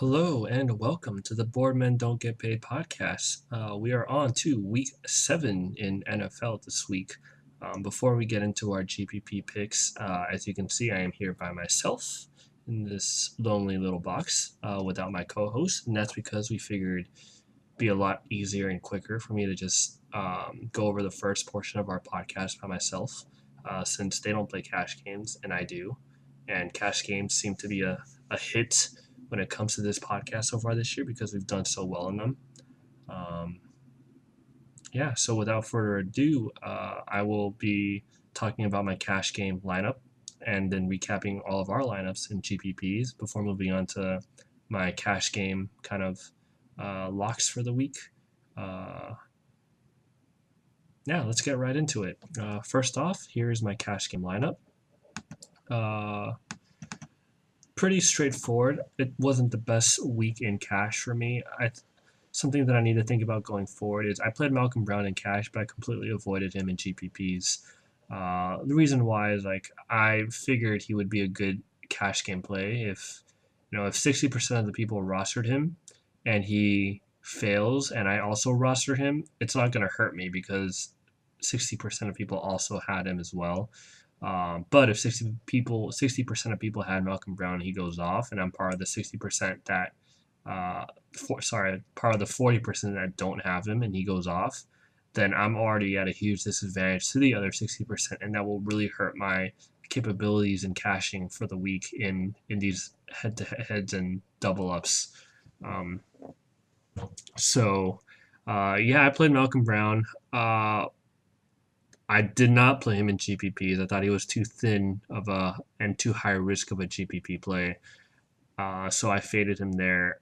Hello and welcome to the Boardmen Don't Get Paid podcast. We are on to week 7 in NFL this week. Before we get into our GPP picks, as you can see, I am here by myself in this lonely little box without my co host, and that's because we figured it'd be a lot easier and quicker for me to just go over the first portion of our podcast by myself since they don't play cash games and I do. And cash games seem to be a hit when it comes to this podcast so far this year because we've done so well in them. Um, yeah, so without further ado, I will be talking about my cash game lineup and then recapping all of our lineups in GPPs before moving on to my cash game kind of locks for the week. Yeah, let's get right into it. First off, here's my cash game lineup. Pretty straightforward. It wasn't the best week in cash for me. Something that I need to think about going forward is I played Malcolm Brown in cash, but I completely avoided him in GPPs. The reason why is I figured he would be a good cash game play if 60% of the people rostered him and he fails and I also roster him, it's not going to hurt me because 60% of people also had him as well. But if 60% of people had Malcolm Brown, he goes off, and I'm part of the 60% that, part of the 40% that don't have him, and he goes off, then I'm already at a huge disadvantage to the other 60%, and that will really hurt my capabilities in cashing for the week in these head-to-heads and double ups. Um, I played Malcolm Brown. I did not play him in GPPs. I thought he was too thin and too high risk of a GPP play. So I faded him there.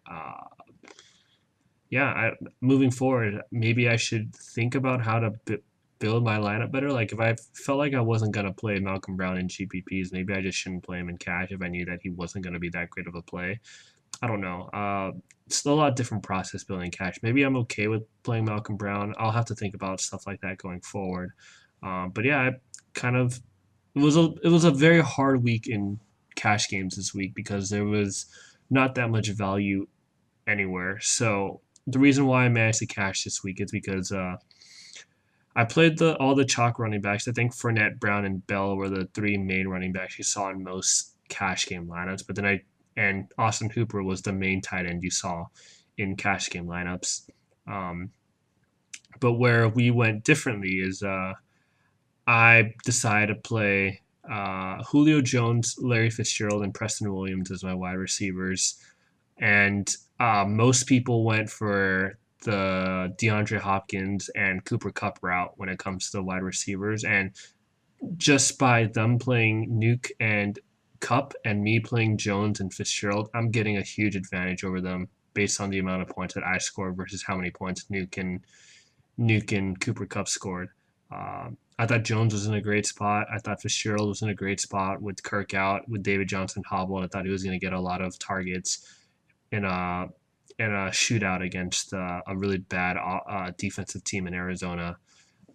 Moving forward, maybe I should think about how to build my lineup better. Like if I felt like I wasn't gonna play Malcolm Brown in GPPs, maybe I just shouldn't play him in cash if I knew that he wasn't gonna be that great of a play. I don't know. It's still a lot different process building cash. Maybe I'm okay with playing Malcolm Brown. I'll have to think about stuff like that going forward. I kind of it was a very hard week in cash games this week because there was not that much value anywhere. So the reason why I managed to cash this week is because I played all the chalk running backs. I think Fournette, Brown, and Bell were the three main running backs you saw in most cash game lineups. But then and Austin Hooper was the main tight end you saw in cash game lineups. But where we went differently is I decided to play Julio Jones, Larry Fitzgerald, and Preston Williams as my wide receivers. And most people went for the DeAndre Hopkins and Cooper Kupp route when it comes to the wide receivers. And just by them playing Nuke and Kupp and me playing Jones and Fitzgerald, I'm getting a huge advantage over them based on the amount of points that I scored versus how many points Nuke and Cooper Kupp scored. I thought Jones was in a great spot. I thought Fitzgerald was in a great spot with Kirk out, with David Johnson hobbled. I thought he was going to get a lot of targets in a shootout against a really bad defensive team in Arizona.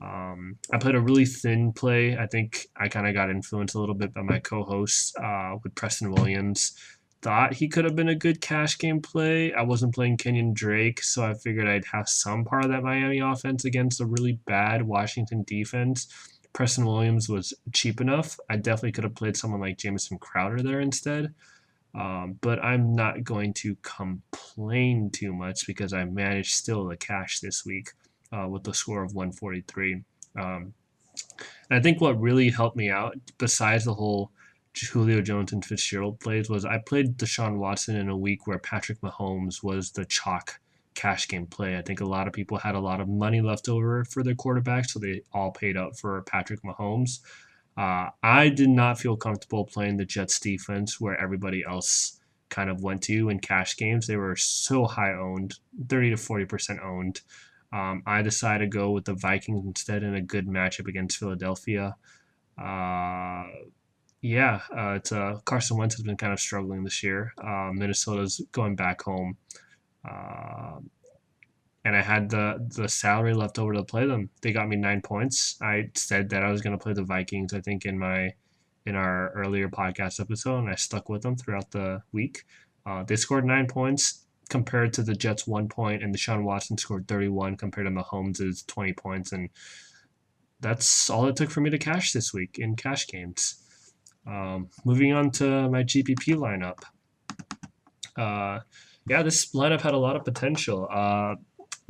I played a really thin play. I think I kind of got influenced a little bit by my co-host with Preston Williams. Thought he could have been a good cash game play. I wasn't playing Kenyon Drake, so I figured I'd have some part of that Miami offense against a really bad Washington defense. Preston Williams was cheap enough. I definitely could have played someone like Jamison Crowder there instead. But I'm not going to complain too much because I managed still to cash this week with the score of 143. And I think what really helped me out, besides the whole Julio Jones and Fitzgerald plays, was I played Deshaun Watson in a week where Patrick Mahomes was the chalk cash game play. I think a lot of people had a lot of money left over for their quarterback, so they all paid up for Patrick Mahomes. I did not feel comfortable playing the Jets defense where everybody else kind of went to in cash games. They were so high owned, 30 to 40% owned. I decided to go with the Vikings instead in a good matchup against Philadelphia. It's Carson Wentz has been kind of struggling this year. Minnesota's going back home, and I had the salary left over to play them. They got me 9 points. I said that I was going to play the Vikings, I think, in our earlier podcast episode, and I stuck with them throughout the week. They scored 9 points compared to the Jets 1 point, and Deshaun Watson scored 31 compared to Mahomes' 20 points. And that's all it took for me to cash this week in cash games. Moving on to my GPP lineup. Yeah, this lineup had a lot of potential.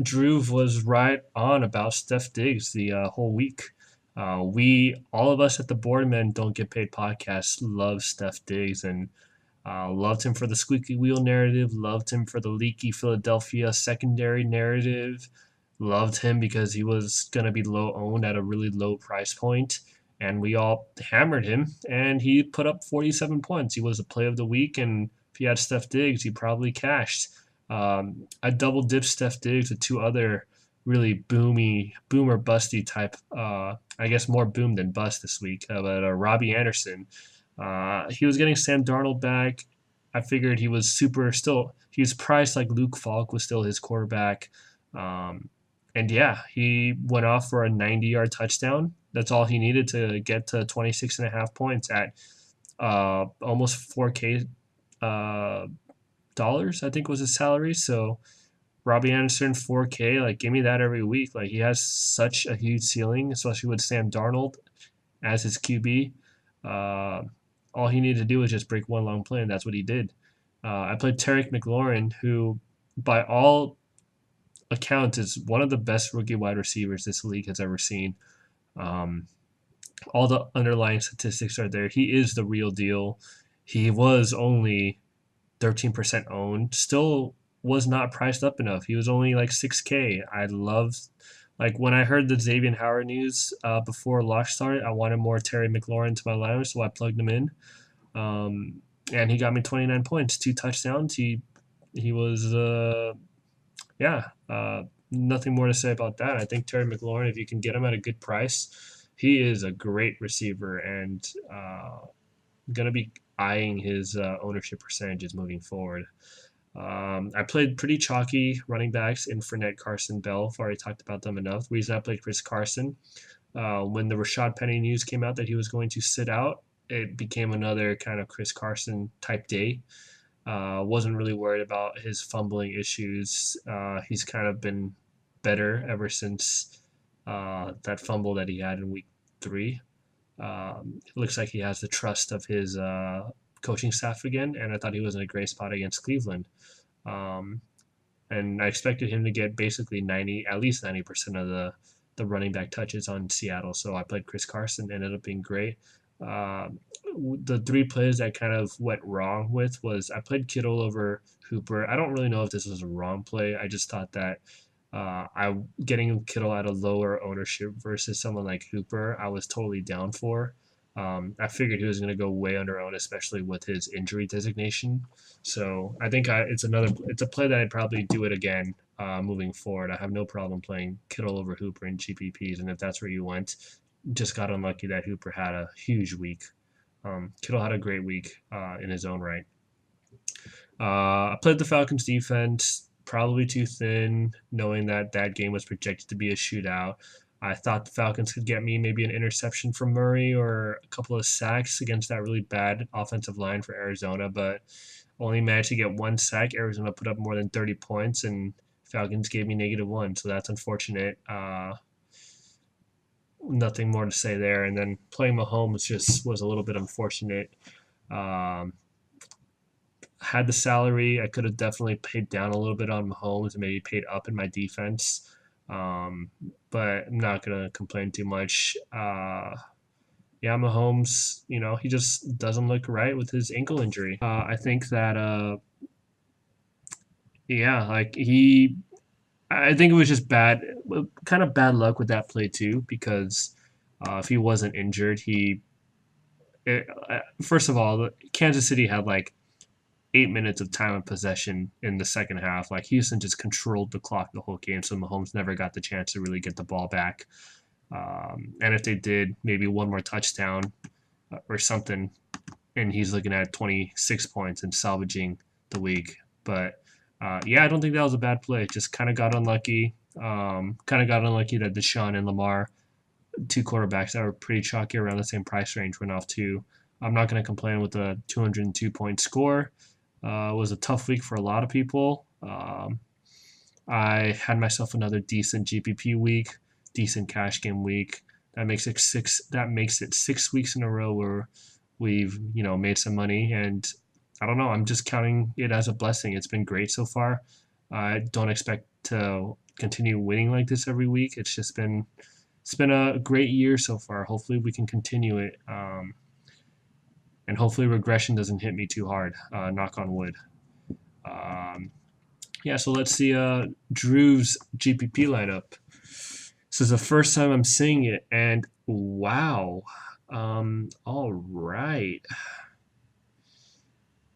Drew was right on about Steph Diggs the whole week. All of us at the Boardman Don't Get Paid podcast love Steph Diggs and loved him for the squeaky wheel narrative, loved him for the leaky Philadelphia secondary narrative, loved him because he was going to be low owned at a really low price point, and we all hammered him, and he put up 47 points. He was the play of the week, and if he had Steph Diggs, he probably cashed. I double dipped Steph Diggs with two other really boomer busty type, I guess more boom than bust this week, but Robbie Anderson. He was getting Sam Darnold back. I figured he was he was priced like Luke Falk was still his quarterback. And yeah, he went off for a 90-yard touchdown. That's all he needed to get to 26.5 points at almost 4K dollars, I think was his salary. So Robbie Anderson, 4K, like give me that every week. Like he has such a huge ceiling, especially with Sam Darnold as his QB. All he needed to do was just break one long play, and that's what he did. I played Tarek McLaurin, who, by all accounts, is one of the best rookie wide receivers this league has ever seen. All the underlying statistics are there. He is the real deal. He was only 13% owned, still was not priced up enough. He was only like 6K. I loved, like when I heard the Xavier Howard news before launch started, I wanted more Terry McLaurin to my lineup, so I plugged him in. And he got me 29 points, 2 touchdowns. He was, nothing more to say about that. I think Terry McLaurin, if you can get him at a good price, he is a great receiver and going to be eyeing his ownership percentages moving forward. I played pretty chalky running backs in Fournette, Carson, Bell. I've already talked about them enough. The reason I played Chris Carson, when the Rashad Penny news came out that he was going to sit out, it became another kind of Chris Carson type day. Wasn't really worried about his fumbling issues. He's kind of been better ever since that fumble that he had in week 3. It looks like he has the trust of his coaching staff again, and I thought he was in a great spot against Cleveland. And I expected him to get basically at least 90% of the running back touches on Seattle. So I played Chris Carson, ended up being great. The 3 plays that kind of went wrong with was I played Kittle over Hooper. I don't really know if this was a wrong play. I just thought that getting Kittle at a lower ownership versus someone like Hooper, I was totally down for. I figured he was going to go way under owned, especially with his injury designation. So I think it's a play that I'd probably do it again moving forward. I have no problem playing Kittle over Hooper in GPPs, and if that's where you went, just got unlucky that Hooper had a huge week. Kittle had a great week in his own right. I played the Falcons defense, probably too thin, knowing that that game was projected to be a shootout. I thought the Falcons could get me maybe an interception from Murray or a couple of sacks against that really bad offensive line for Arizona, but only managed to get 1 sack. Arizona put up more than 30 points, and Falcons gave me -1, so that's unfortunate. Nothing more to say there. And then playing Mahomes just was a little bit unfortunate. Had the salary, I could have definitely paid down a little bit on Mahomes and maybe paid up in my defense. But I'm not going to complain too much. Mahomes, he just doesn't look right with his ankle injury. I think that, I think it was just kind of bad luck with that play too, because if he wasn't injured, first of all, Kansas City had like 8 minutes of time of possession in the second half. Like Houston just controlled the clock the whole game, so Mahomes never got the chance to really get the ball back. And if they did, maybe one more touchdown or something, and he's looking at 26 points and salvaging the week. But I don't think that was a bad play. Just kind of got unlucky. That Deshaun and Lamar, 2 quarterbacks that were pretty chalky around the same price range, went off too. I'm not going to complain with a 202-point score. It was a tough week for a lot of people. I had myself another decent GPP week, decent cash game week. That makes it six. That makes it 6 weeks in a row where we've made some money, and I don't know. I'm just counting it as a blessing. It's been great so far. I don't expect to continue winning like this every week. It's been a great year so far. Hopefully we can continue it, and hopefully regression doesn't hit me too hard. Knock on wood. Um, yeah, so let's see Drew's GPP lineup. This is the first time I'm seeing it, and wow. All right.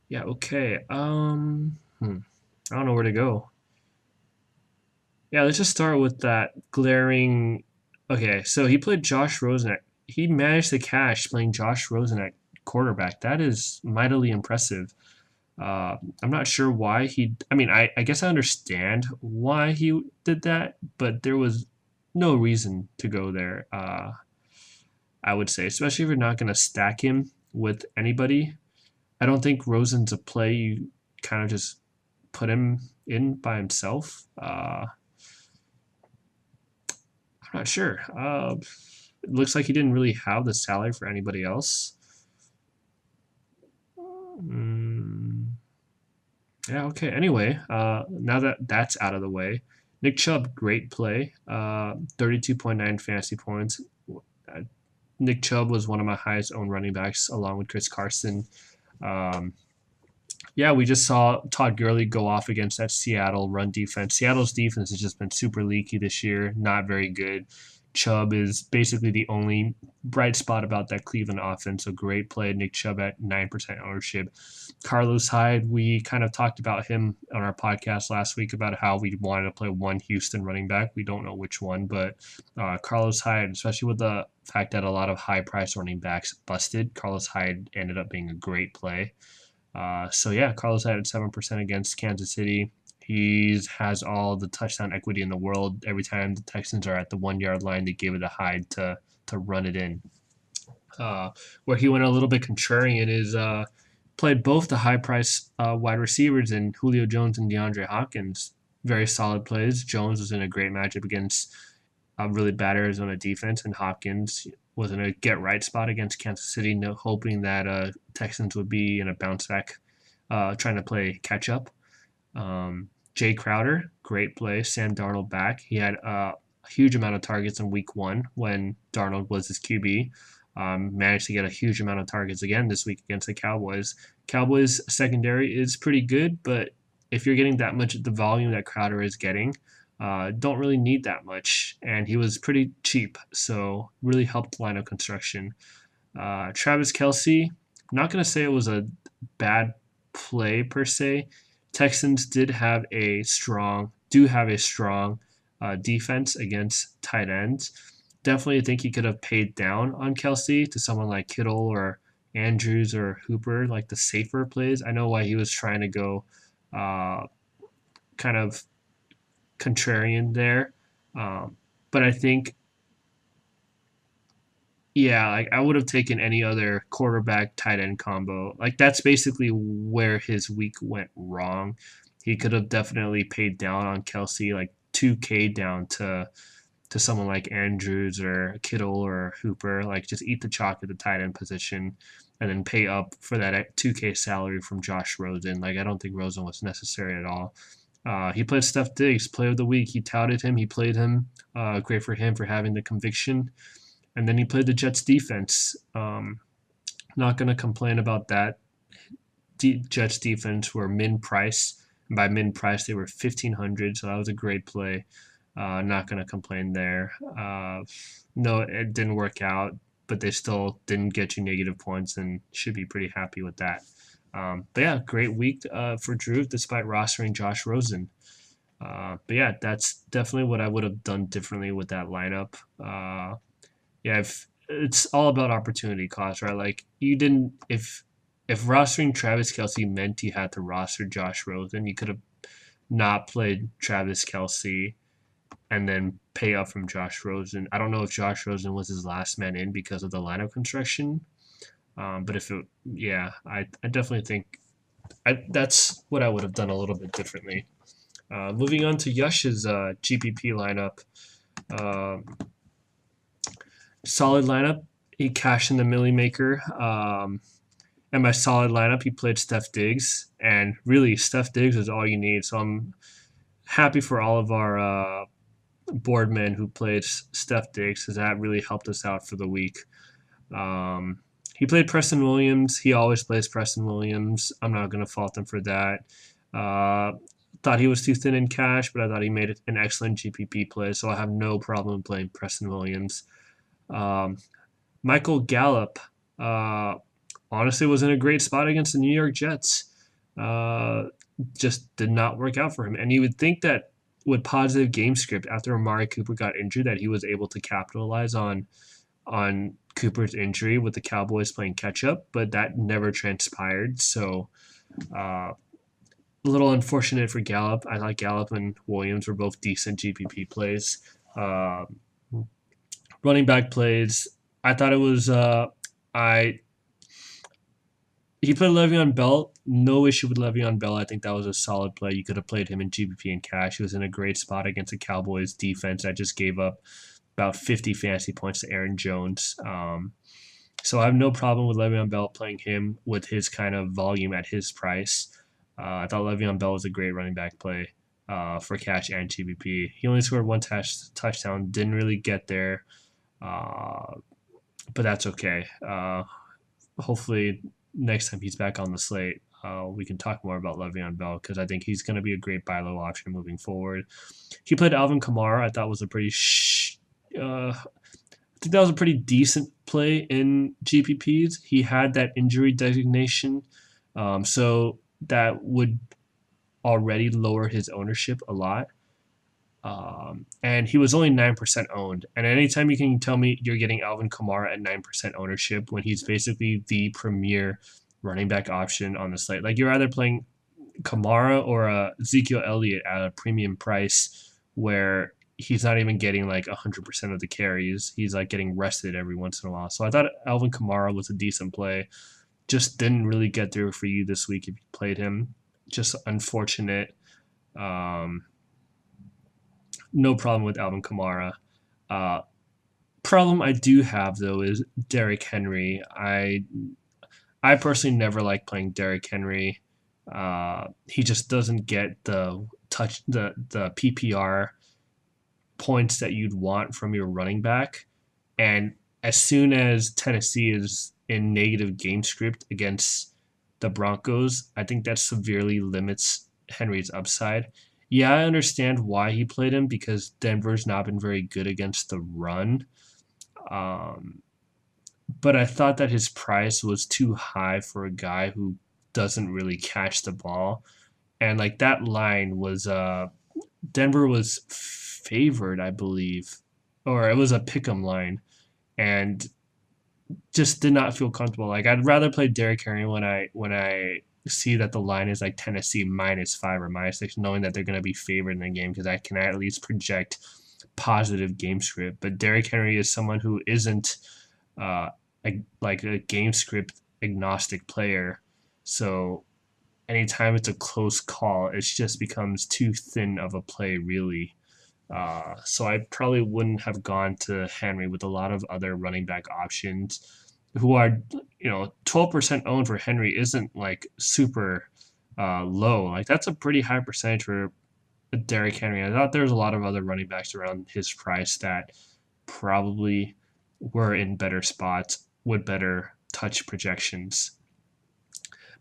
Yeah, okay. I don't know where to go. Yeah, let's just start with that glaring. Okay, so he played Josh Rosen at. He managed to cash playing Josh Rosen at quarterback. That is mightily impressive. I'm not sure why he. I mean, I guess I understand why he did that, but there was no reason to go there. I would say, especially if you're not going to stack him with anybody. I don't think Rosen's a play you kind of just put him in by himself. I'm not sure. It looks like he didn't really have the salary for anybody else. Yeah, okay. Anyway, now that that's out of the way, Nick Chubb, great play. 32.9 fantasy points. Nick Chubb was one of my highest owned running backs, along with Chris Carson. Um, yeah, we just saw Todd Gurley go off against that Seattle run defense. Seattle's defense has just been super leaky this year, not very good. Chubb is basically the only bright spot about that Cleveland offense. So great play, Nick Chubb at 9% ownership. Carlos Hyde, we kind of talked about him on our podcast last week about how we wanted to play one Houston running back. We don't know which one, but Carlos Hyde, especially with the fact that a lot of high price running backs busted, Carlos Hyde ended up being a great play. So yeah, Carlos Hyde at 7% against Kansas City. He has all the touchdown equity in the world. Every time the Texans are at the 1 yard line, they give it to Hyde to run it in. Where he went a little bit contrarian is played both the high price wide receivers in Julio Jones and DeAndre Hopkins. Very solid plays. Jones was in a great matchup against a really bad Arizona defense, and Hopkins was in a get right spot against Kansas City, hoping that Texans would be in a bounce back, trying to play catch up. Jay Crowder, great play. Sam Darnold back. He had a huge amount of targets in week 1 when Darnold was his QB. Managed to get a huge amount of targets again this week against the Cowboys. Cowboys secondary is pretty good, but if you're getting that much of the volume that Crowder is getting, don't really need that much. And he was pretty cheap, so really helped lineup construction. Travis Kelce, I'm not going to say it was a bad play per se. Texans have a strong defense against tight ends. Definitely think he could have paid down on Kelce to someone like Kittle or Andrews or Hooper, like the safer plays. I know why he was trying to go kind of contrarian there. But I think, yeah, like I would have taken any other quarterback tight end combo. Like that's basically where his week went wrong. He could have definitely paid down on Kelce, like 2K down to someone like Andrews or Kittle or Hooper. Like just eat the chalk at the tight end position and then pay up for that 2K salary from Josh Rosen. Like I don't think Rosen was necessary at all. He played Steph Diggs, play of the week. He touted him. He played him. Great for him for having the conviction. And then he played the Jets defense. Not going to complain about that. Jets defense were min price. And by min price, they were 1,500. So that was a great play. Not going to complain there. No, it didn't work out, but they still didn't get you negative points and should be pretty happy with that. But yeah, great week for Drew despite rostering Josh Rosen. But yeah, that's definitely what I would have done differently with that lineup. Yeah, it's all about opportunity cost, right? Like you didn't if rostering Travis Kelce meant you had to roster Josh Rosen, you could have not played Travis Kelce and then pay up from Josh Rosen. I don't know if Josh Rosen was his last man in because of the lineup construction. But I definitely think that's what I would have done a little bit differently. Moving on to Yush's GPP lineup. Um, Solid lineup. He cashed in the Millie Maker. And my solid lineup, he played Steph Diggs. And really, Steph Diggs is all you need. So I'm happy for all of our boardmen who played Steph Diggs because that really helped us out for the week. He played Preston Williams. He always plays Preston Williams. I'm not going to fault him for that. Thought he was too thin in cash, but I thought he made an excellent GPP play, so I have no problem playing Preston Williams. Michael Gallup honestly was in a great spot against the New York Jets. Just did not work out for him. And you would think that with positive game script after Amari Cooper got injured that he was able to capitalize on Cooper's injury with the Cowboys playing catch up, but that never transpired. So a little unfortunate for Gallup. I thought Gallup and Williams were both decent GPP plays. Running back plays, I thought it was he played Le'Veon Bell. No issue with Le'Veon Bell. I think that was a solid play. You could have played him in GPP and cash. He was in a great spot against the Cowboys defense that just gave up about 50 fantasy points to Aaron Jones. So I have no problem with Le'Veon Bell playing him with his kind of volume at his price. I thought Le'Veon Bell was a great running back play for cash and GPP. He only scored one touchdown, didn't really get there, but that's okay. Hopefully next time he's back on the slate, we can talk more about Le'Veon Bell because I think he's going to be a great buy low option moving forward. He played Alvin Kamara. I thought was a pretty I think that was a pretty decent play in GPPs. He had that injury designation, so that would already lower his ownership a lot. And he was only 9% owned. And anytime you can tell me you're getting Alvin Kamara at 9% ownership when he's basically the premier running back option on the slate, like you're either playing Kamara or Ezekiel Elliott at a premium price where he's not even getting like 100% of the carries. He's like getting rested every once in a while. So I thought Alvin Kamara was a decent play. Just didn't really get through for you this week if you played him. Just unfortunate. No problem with Alvin Kamara. Problem I do have though is Derrick Henry. I personally never like playing Derrick Henry. He just doesn't get the PPR points that you'd want from your running back. And as soon as Tennessee is in negative game script against the Broncos, I think that severely limits Henry's upside. Yeah, I understand why he played him because Denver's not been very good against the run. But I thought that his price was too high for a guy who doesn't really catch the ball. And like that line was Denver was favored, I believe, or it was a pick'em line, and just did not feel comfortable. Like I'd rather play Derrick Henry when I see that the line is like Tennessee -5 or -6, knowing that they're going to be favored in the game because I can at least project positive game script. But Derrick Henry is someone who isn't like a game script agnostic player, so anytime it's a close call, it just becomes too thin of a play, really. So I probably wouldn't have gone to Henry with a lot of other running back options who are, 12% owned for Henry isn't like super low. Like that's a pretty high percentage for Derrick Henry. I thought there was a lot of other running backs around his price that probably were in better spots with better touch projections.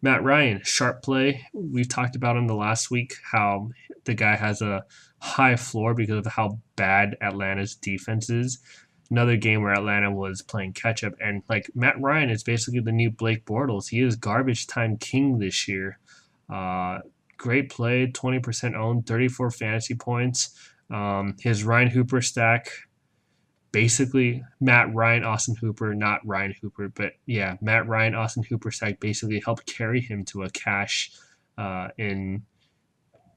Matt Ryan, sharp play. We've talked about him the last week, how the guy has a high floor because of how bad Atlanta's defense is. Another game where Atlanta was playing catch up, and like Matt Ryan is basically the new Blake Bortles. He is garbage time king this year. Great play, 20% owned, 34 fantasy points. His Ryan Hooper stack, basically Matt Ryan, Austin Hooper, not Ryan Hooper, but yeah, Matt Ryan, Austin Hooper stack basically helped carry him to a cash in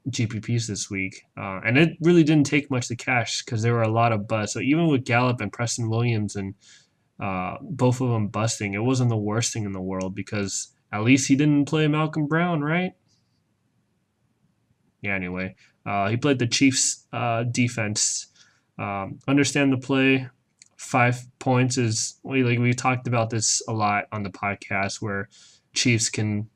GPPs this week. And it really didn't take much to cash because there were a lot of busts. So even with Gallup and Preston Williams and both of them busting, it wasn't the worst thing in the world because At least he didn't play Malcolm Brown, right? Yeah, anyway. He played the Chiefs defense. Understand the play. 5 points is we talked about this a lot on the podcast where Chiefs can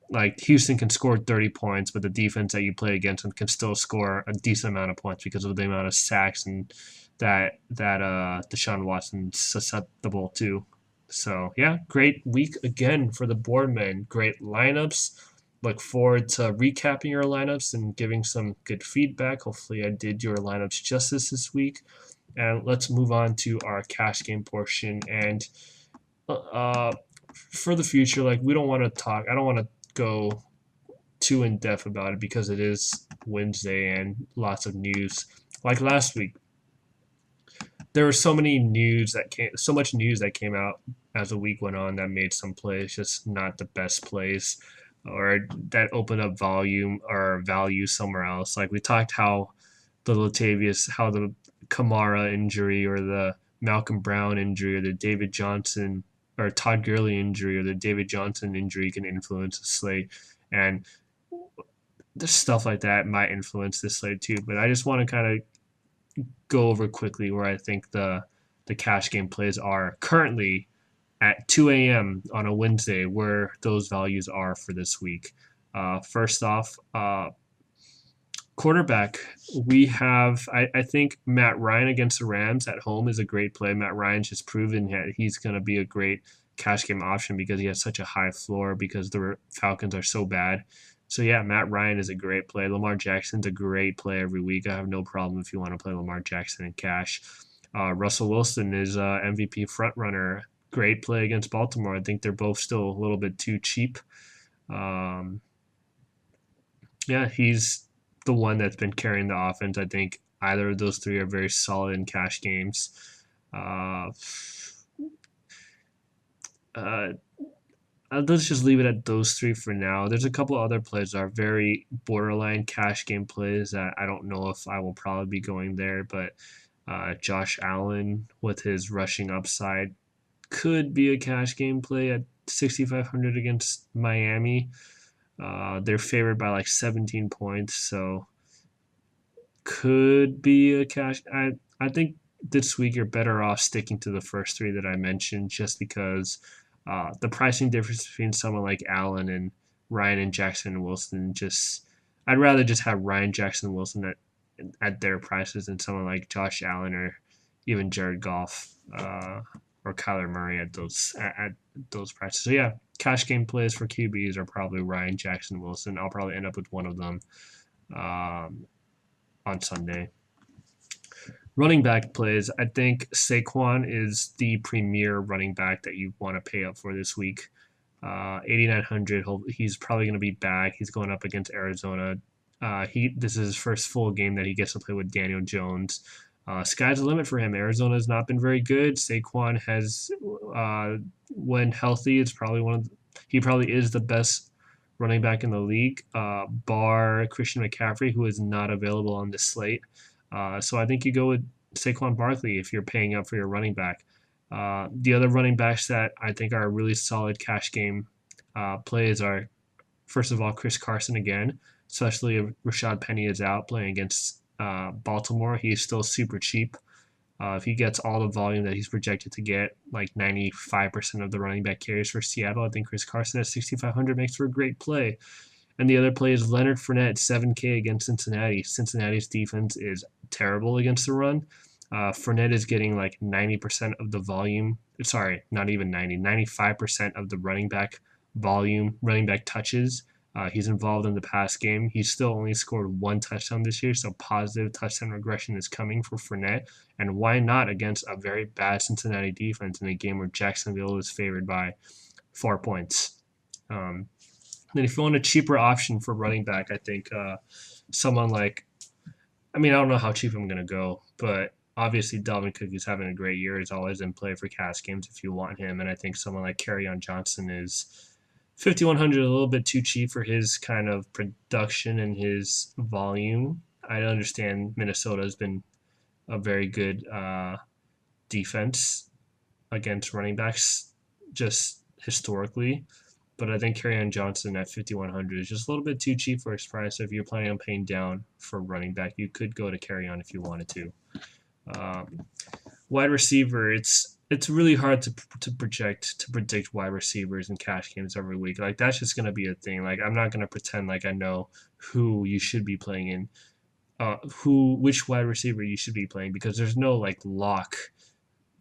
like Houston can score 30 points, but the defense that you play against them can still score a decent amount of points because of the amount of sacks and that Deshaun Watson's susceptible to. So yeah, great week again for the Boardmen. Great lineups. Look forward to recapping your lineups and giving some good feedback. Hopefully, I did your lineups justice this week. And let's move on to our cash game portion. And uh, for the future, like we don't want to talk. I don't want to go too in depth about it because it is Wednesday and lots of news. Like last week, there was so much news that came out as the week went on that made some plays just not the best plays, or that opened up volume or value somewhere else. Like we talked how the Kamara injury or the Malcolm Brown injury or the David Johnson or Todd Gurley injury or the David Johnson injury can influence the slate. And there's stuff like that might influence this slate too. But I just want to kind of go over quickly where I think the cash game plays are currently at 2 a.m. on a Wednesday, where those values are for this week. First off, quarterback, we have, I think Matt Ryan against the Rams at home is a great play. Matt Ryan's just proven that he's going to be a great cash game option because he has such a high floor because the Falcons are so bad. So yeah, Matt Ryan is a great play. Lamar Jackson's a great play every week. I have no problem if you want to play Lamar Jackson in cash. Russell Wilson is MVP front runner. Great play against Baltimore. I think they're both still a little bit too cheap. Um, yeah, he's the one that's been carrying the offense. I think either of those three are very solid in cash games. Uh, uh, let's just leave it at those three for now. There's a couple other plays that are very borderline cash game plays that I don't know if I will probably be going there, but Josh Allen with his rushing upside could be a cash game play at 6,500 against Miami. They're favored by like 17 points, so could be a cash. I think this week you're better off sticking to the first three that I mentioned, just because the pricing difference between someone like Allen and Ryan and Jackson and Wilson just. I'd rather just have Ryan Jackson and Wilson at their prices than someone like Josh Allen or even Jared Goff or Kyler Murray at those prices. So yeah, cash game plays for QBs are probably Ryan Jackson Wilson. I'll probably end up with one of them on Sunday. Running back plays, I think Saquon is the premier running back that you want to pay up for this week. 8,900. He's probably going to be back. He's going up against Arizona. This is his first full game that he gets to play with Daniel Jones. Sky's the limit for him. Arizona has not been very good. Saquon has, when healthy, he probably is the best running back in the league, bar Christian McCaffrey, who is not available on this slate. So I think you go with Saquon Barkley if you're paying up for your running back. The other running backs that I think are really solid cash game plays are, first of all, Chris Carson again, especially if Rashad Penny is out playing against Baltimore. He's still super cheap. If he gets all the volume that he's projected to get, like 95% of the running back carries for Seattle, I think Chris Carson at 6,500 makes for a great play. And the other play is Leonard Fournette, 7K against Cincinnati. Cincinnati's defense is terrible against the run. Fournette is getting like 90% of the volume. Sorry, not even 95% of the running back volume, running back touches. He's involved in the pass game. He's still only scored one touchdown this year, so positive touchdown regression is coming for Fournette. And why not against a very bad Cincinnati defense in a game where Jacksonville is favored by 4 points? Then if you want a cheaper option for running back, I think someone like, I don't know how cheap I'm going to go, but obviously Dalvin Cook is having a great year. He's always in play for cash games if you want him. And I think someone like Kerryon Johnson is 5,100, a little bit too cheap for his kind of production and his volume. I understand Minnesota has been a very good defense against running backs just historically. but I think Kerryon Johnson at 5,100 is just a little bit too cheap for his price. So if you're planning on paying down for running back, you could go to Kerryon if you wanted to. Wide receiver, it's really hard to predict wide receivers in cash games every week. Like that's just gonna be a thing. Like I'm not gonna pretend like I know who you should be playing in, which wide receiver you should be playing because there's no like lock.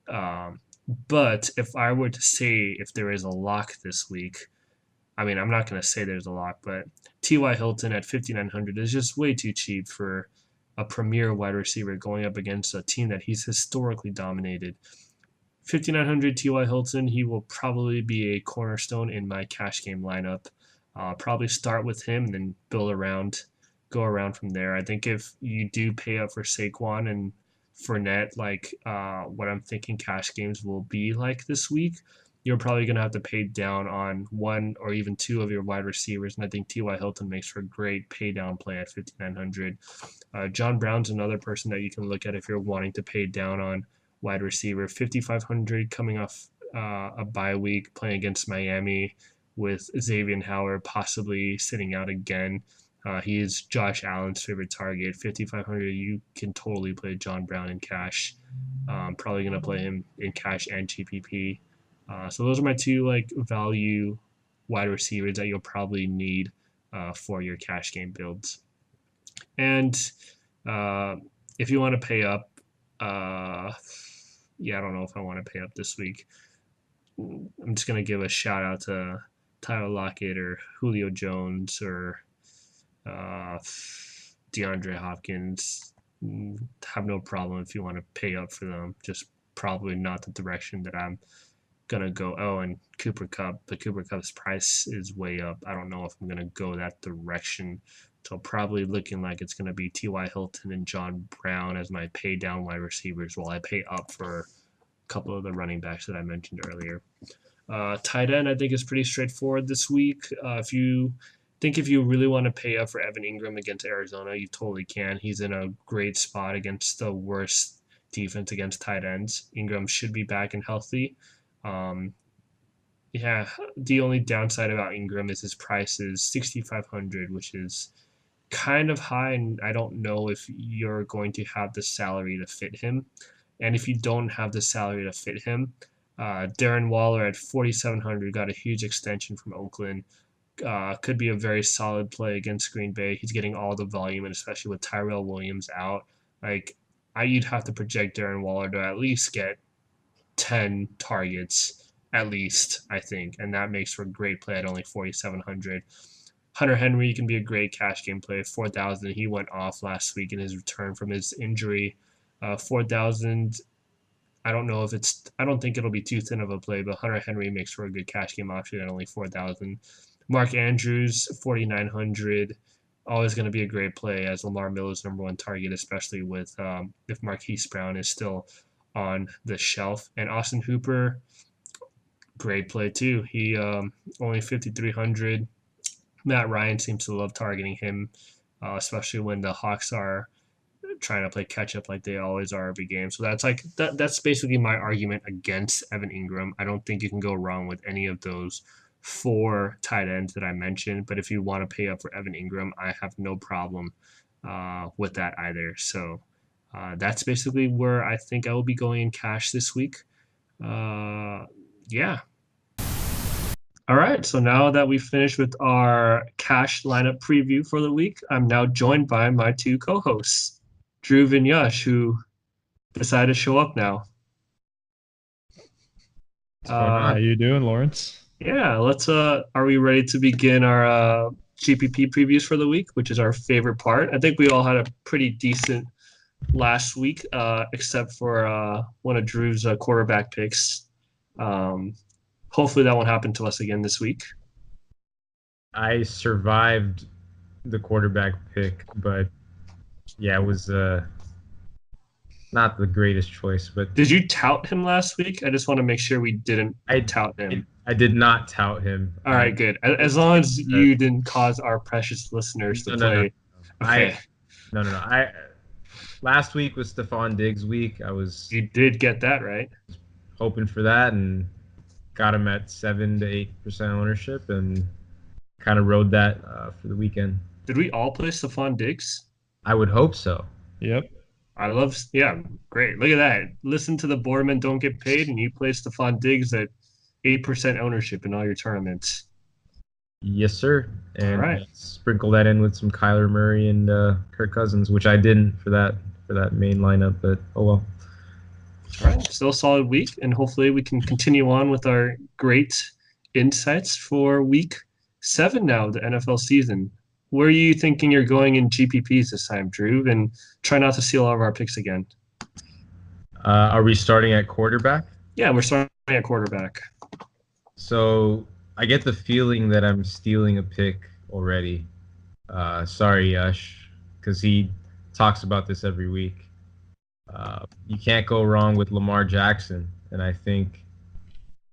But if I were to say if there is a lock this week, I mean I'm not gonna say there's a lock, but T.Y. Hilton at 5,900 is just way too cheap for a premier wide receiver going up against a team that he's historically dominated. 5,900 T.Y. Hilton, he will probably be a cornerstone in my cash game lineup. Probably start with him and then go around from there. I think if you do pay up for Saquon and Fournette, like what I'm thinking cash games will be like this week, you're probably going to have to pay down on one or even two of your wide receivers. And I think T.Y. Hilton makes for a great pay down play at 5,900. John Brown's another person that you can look at if you're wanting to pay down on wide receiver. 5,500 coming off a bye week, playing against Miami with Xavier Howard possibly sitting out again. He is Josh Allen's favorite target. 5,500, you can totally play John Brown in cash. Probably going to play him in cash and GPP. So those are my two like value wide receivers that you'll probably need for your cash game builds. And if you want to pay up, yeah, I don't know if I want to pay up this week. I'm just gonna give a shout out to Tyler Lockett or Julio Jones or DeAndre Hopkins. Have no problem if you want to pay up for them. Just probably not the direction that I'm gonna go. Oh, and Cooper Kupp. The Cooper Kupp's price is way up. I don't know if I'm gonna go that direction. So probably looking like it's gonna be T.Y. Hilton and John Brown as my pay down wide receivers while I pay up for a couple of the running backs that I mentioned earlier. Tight end I think is pretty straightforward this week. If you really want to pay up for Evan Ingram against Arizona, you totally can. He's in a great spot against the worst defense against tight ends. Ingram should be back and healthy. Yeah, the only downside about Ingram is his price is 6,500, which is kind of high, and I don't know if you're going to have the salary to fit him. And if you don't have the salary to fit him, Darren Waller at 4,700 got a huge extension from Oakland. Could be a very solid play against Green Bay. He's getting all the volume, and especially with Tyrell Williams out, you'd have to project Darren Waller to at least get 10 targets, at least, I think, and that makes for a great play at only 4,700. Hunter Henry can be a great cash game play. 4,000. He went off last week in his return from his injury. 4,000. I don't think it'll be too thin of a play, but Hunter Henry makes for a good cash game option at only 4,000. Mark Andrews, 4,900. Always going to be a great play as Lamar Miller's number one target, especially with if Marquise Brown is still on the shelf. And Austin Hooper, great play too. He only 5,300. Matt Ryan seems to love targeting him, especially when the Hawks are trying to play catch up like they always are every game. So that's basically my argument against Evan Ingram. I don't think you can go wrong with any of those four tight ends that I mentioned. But if you want to pay up for Evan Ingram, I have no problem with that either. So that's basically where I think I will be going in cash this week. Yeah. All right, so now that we've finished with our cash lineup preview for the week, I'm now joined by my two co-hosts, Drew and Yash, who decided to show up now. How you doing, Lawrence? Yeah, are we ready to begin our GPP previews for the week, which is our favorite part? I think we all had a pretty decent last week, except for one of Drew's quarterback picks. Hopefully that won't happen to us again this week. I survived the quarterback pick, but yeah, it was not the greatest choice. But did you tout him last week? I just want to make sure we didn't tout him. I did not tout him. All right, good. As long as you didn't cause our precious listeners to play. No. Okay. No. Last week was Stephon Diggs' week. You did get that right. Hoping for that and got him at 7 to 8% ownership and kind of rode that for the weekend. Did we all play Stephon Diggs? I would hope so. Yep. Yeah, great. Look at that. Listen to the Boardman don't get paid, and you play Stephon Diggs at 8% ownership in all your tournaments. Yes, sir. All And right. sprinkle that in with some Kyler Murray and Kirk Cousins, which I didn't for that main lineup, but oh well. All right. Still a solid week, and hopefully we can continue on with our great insights for week 7 now of the NFL season. Where are you thinking you're going in GPPs this time, Drew? And try not to steal all of our picks again. Are we starting at quarterback? Yeah, we're starting at quarterback. So I get the feeling that I'm stealing a pick already. Sorry, Yash, because he talks about this every week. You can't go wrong with Lamar Jackson, and I think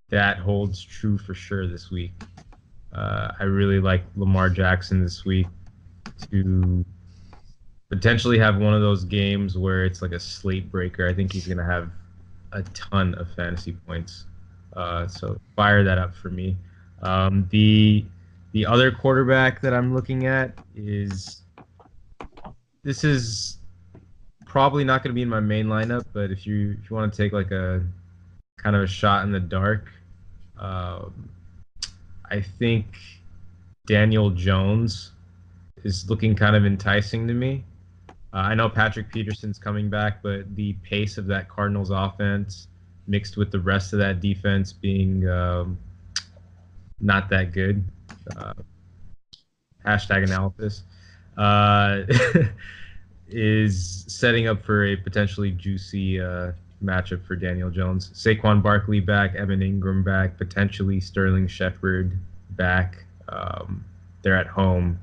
that holds true for sure this week. I really like Lamar Jackson this week to potentially have one of those games where it's like a slate breaker. I think he's going to have a ton of fantasy points. So fire that up for me. The other quarterback that I'm looking at is this is probably not going to be in my main lineup, but if you want to take like a kind of a shot in the dark, I think Daniel Jones is looking kind of enticing to me. I know Patrick Peterson's coming back, but the pace of that Cardinals offense mixed with the rest of that defense being not that good. Hashtag analysis. Is setting up for a potentially juicy matchup for Daniel Jones. Saquon Barkley back, Evan Ingram back, potentially Sterling Shepard back. They're at home.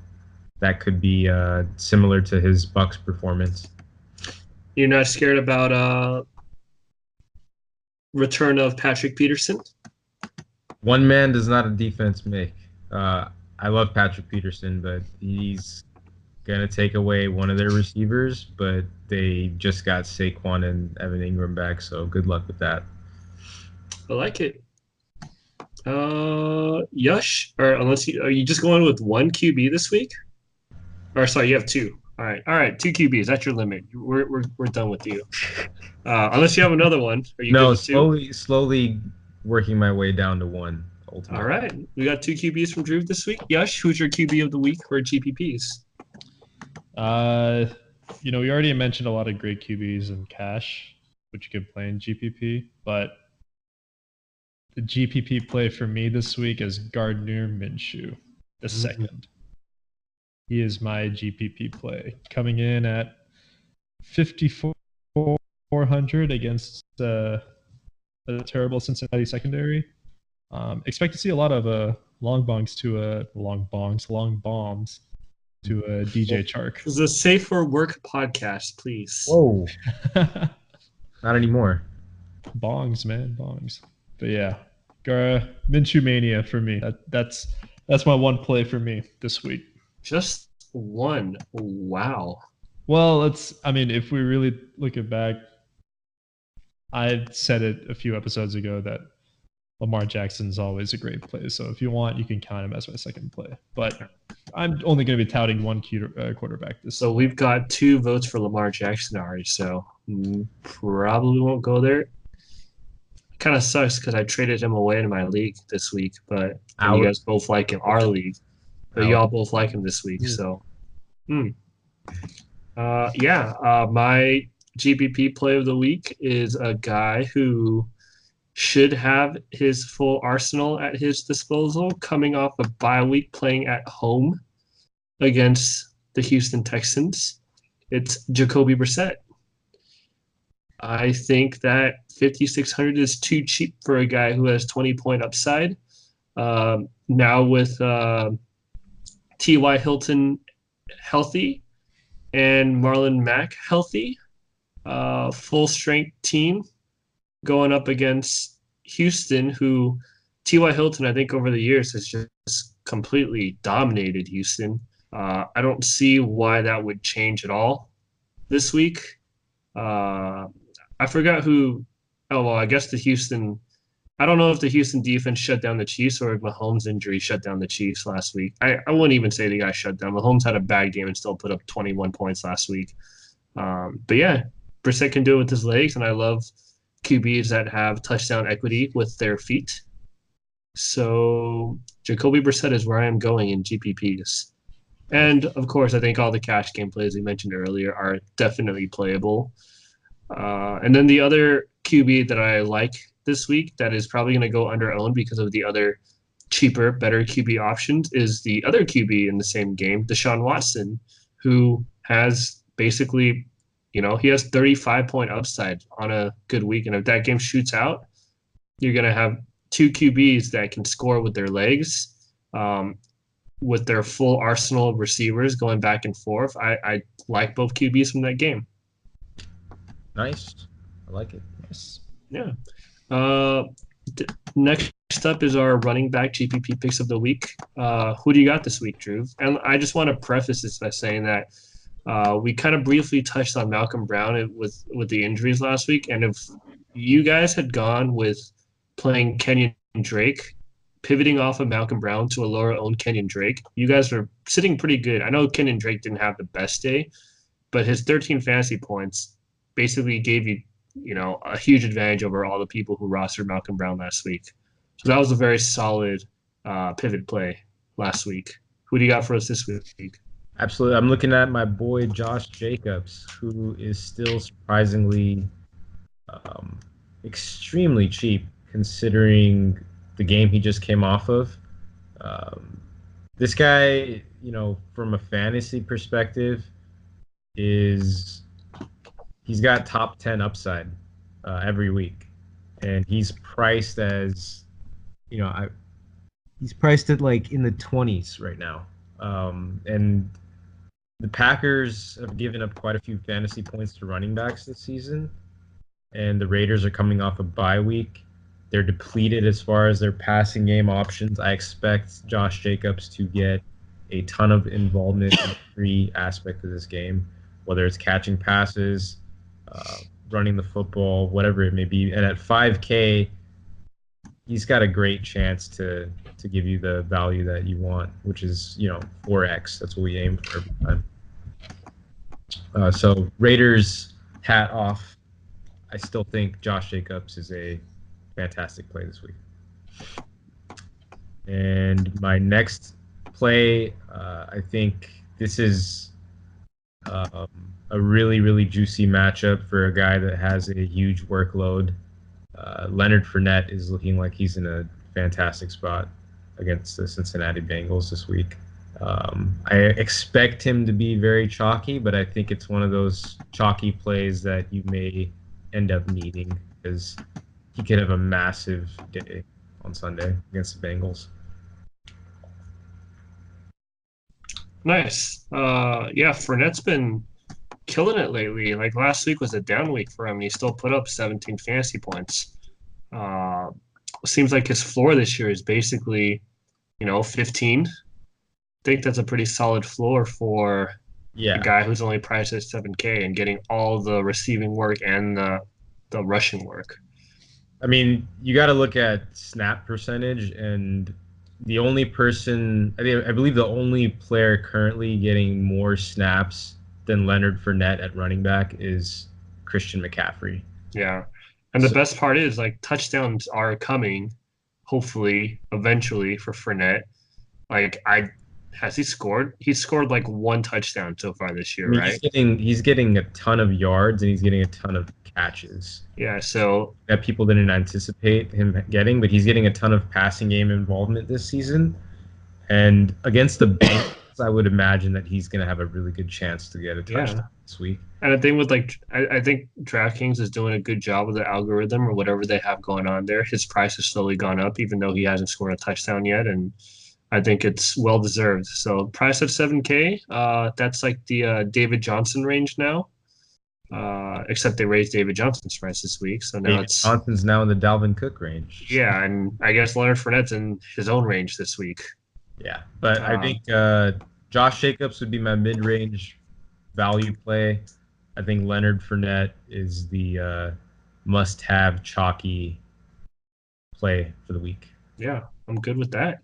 That could be similar to his Bucks performance. You're not scared about return of Patrick Peterson? One man does not a defense make. I love Patrick Peterson, but he's going to take away one of their receivers, but they just got Saquon and Evan Ingram back, so good luck with that. I like it. Yush, or are you just going with one QB this week? Or sorry, you have two. All right, two QBs. That's your limit. We're done with you. Unless you have another one. Are you good with two? slowly working my way down to one. Ultimately. All right, we got two QBs from Drew this week. Yush, who's your QB of the week for GPPs? We already mentioned a lot of great QBs in cash, which you can play in GPP, but the GPP play for me this week is Gardner Minshew, the second. He is my GPP play, coming in at 5,400 against a terrible Cincinnati secondary. Expect to see a lot of long bombs to DJ Chark. This is a safe for work podcast, please. Whoa. Not anymore. Bongs, man, bongs. But yeah, Minshew mania for me. That's my one play for me this week. Just one. Wow. Well, if we really look it back, I said it a few episodes ago that Lamar Jackson's always a great play. So if you want, you can count him as my second play. But I'm only going to be touting one quarterback this. So we've got 2 votes for Lamar Jackson already. So probably won't go there. Kind of sucks because I traded him away in my league this week, but you guys both like him. Our league, but y'all both like him this week. So, my GPP play of the week is a guy who should have his full arsenal at his disposal, coming off a bye week, playing at home against the Houston Texans. It's Jacoby Brissett. I think that 5,600 is too cheap for a guy who has 20-point upside. Now with T.Y. Hilton healthy and Marlon Mack healthy, full strength team going up against Houston, who T.Y. Hilton, I think over the years has just completely dominated Houston. I don't see why that would change at all this week. I forgot who. Oh, well, I guess the Houston I don't know if the Houston defense shut down the Chiefs or if Mahomes' injury shut down the Chiefs last week. I wouldn't even say the guy shut down. Mahomes had a bad game and still put up 21 points last week. But yeah, Brissett can do it with his legs, and I love QBs that have touchdown equity with their feet. So Jacoby Brissett is where I am going in GPPs. And of course, I think all the cash game plays we mentioned earlier are definitely playable. And then the other QB that I like this week that is probably going to go under owned because of the other cheaper, better QB options is the other QB in the same game, Deshaun Watson, who has basically, he has 35-point upside on a good week. And if that game shoots out, you're going to have two QBs that can score with their legs, with their full arsenal of receivers going back and forth. I like both QBs from that game. Nice. I like it. Yes. Yeah. Next up is our running back GPP picks of the week. Who do you got this week, Drew? And I just want to preface this by saying that we kind of briefly touched on Malcolm Brown with the injuries last week. And if you guys had gone with playing Kenyon Drake, pivoting off of Malcolm Brown to a lower owned Kenyon Drake, you guys were sitting pretty good. I know Kenyon Drake didn't have the best day, but his 13 fantasy points basically gave you, a huge advantage over all the people who rostered Malcolm Brown last week. So that was a very solid pivot play last week. Who do you got for us this week? Absolutely. I'm looking at my boy Josh Jacobs, who is still surprisingly extremely cheap considering the game he just came off of. This guy, from a fantasy perspective, he's got top 10 upside every week, and he's priced as, he's priced at like in the 20s right now. And the Packers have given up quite a few fantasy points to running backs this season, and the Raiders are coming off a bye week. They're depleted as far as their passing game options. I expect Josh Jacobs to get a ton of involvement in every aspect of this game, whether it's catching passes, running the football, whatever it may be. And at 5K, he's got a great chance to give you the value that you want, which is 4x. That's what we aim for every time. So Raiders, hat off. I still think Josh Jacobs is a fantastic play this week. And my next play, I think this is a really, really juicy matchup for a guy that has a huge workload. Leonard Fournette is looking like he's in a fantastic spot against the Cincinnati Bengals this week. I expect him to be very chalky, but I think it's one of those chalky plays that you may end up needing because he could have a massive day on Sunday against the Bengals. Nice. Fournette's been killing it lately. Like last week was a down week for him. And he still put up 17 fantasy points. Seems like his floor this year is basically, 15. I think that's a pretty solid floor for a guy who's only priced at 7K and getting all the receiving work and the rushing work. I mean, you got to look at snap percentage, and the only person, I believe the only player currently getting more snaps than Leonard Fournette at running back is Christian McCaffrey. Yeah. And the best part is, like, touchdowns are coming, hopefully, eventually, for Fournette. Has he scored? He's scored, like, one touchdown so far this year, right? He's getting a ton of yards, and he's getting a ton of catches. Yeah, so that people didn't anticipate him getting, but he's getting a ton of passing game involvement this season. And against the Bengals, I would imagine that he's going to have a really good chance to get a touchdown this week. And the thing with I think DraftKings is doing a good job with the algorithm or whatever they have going on there. His price has slowly gone up, even though he hasn't scored a touchdown yet, and I think it's well deserved. So price of 7K, that's like the David Johnson range now. Except they raised David Johnson's price this week, so now Johnson's now in the Dalvin Cook range. Yeah, and I guess Leonard Fournette's in his own range this week. Yeah, but I think Josh Jacobs would be my mid-range value play. I think Leonard Fournette is the must-have chalky play for the week. Yeah, I'm good with that.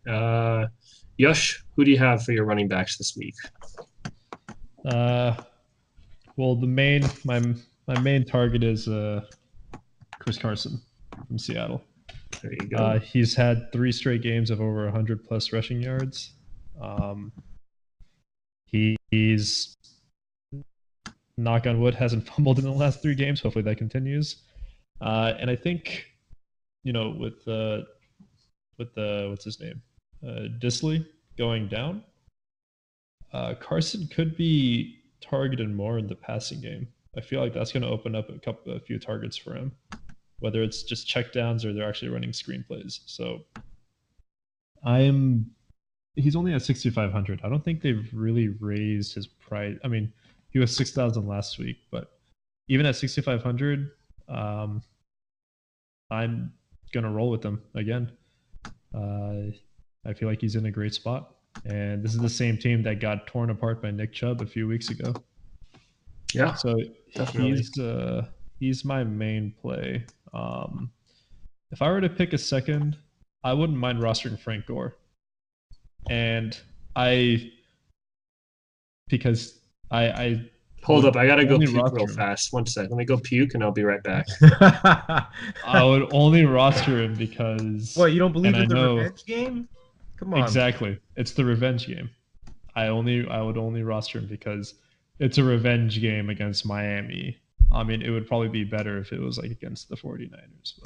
Yush, who do you have for your running backs this week? Well, my main target is Chris Carson from Seattle. There you go. He's had 3 straight games of over 100 plus rushing yards. He's knock on wood hasn't fumbled in the last 3 games. Hopefully that continues. And I think, with the what's his name, Disley going down, Carson could be targeted more in the passing game. I feel like that's going to open up a few targets for him, whether it's just checkdowns or they're actually running screenplays. So he's only at 6,500. I don't think they've really raised his price. I mean, he was 6,000 last week, but even at 6,500, I'm gonna roll with him again. I feel like he's in a great spot, and this is the same team that got torn apart by Nick Chubb a few weeks ago. Yeah, so definitely. he's my main play. If I were to pick a second, I wouldn't mind rostering Frank Gore, and because I hold up, I gotta go only puke roster real him. fast. 1 sec, let me go puke and I'll be right back. I would only roster him because What, you don't believe and in I the know revenge game? Come on. exactly. It's the revenge game. I would only roster him because it's a revenge game against Miami. I mean, it would probably be better if it was like against the 49ers,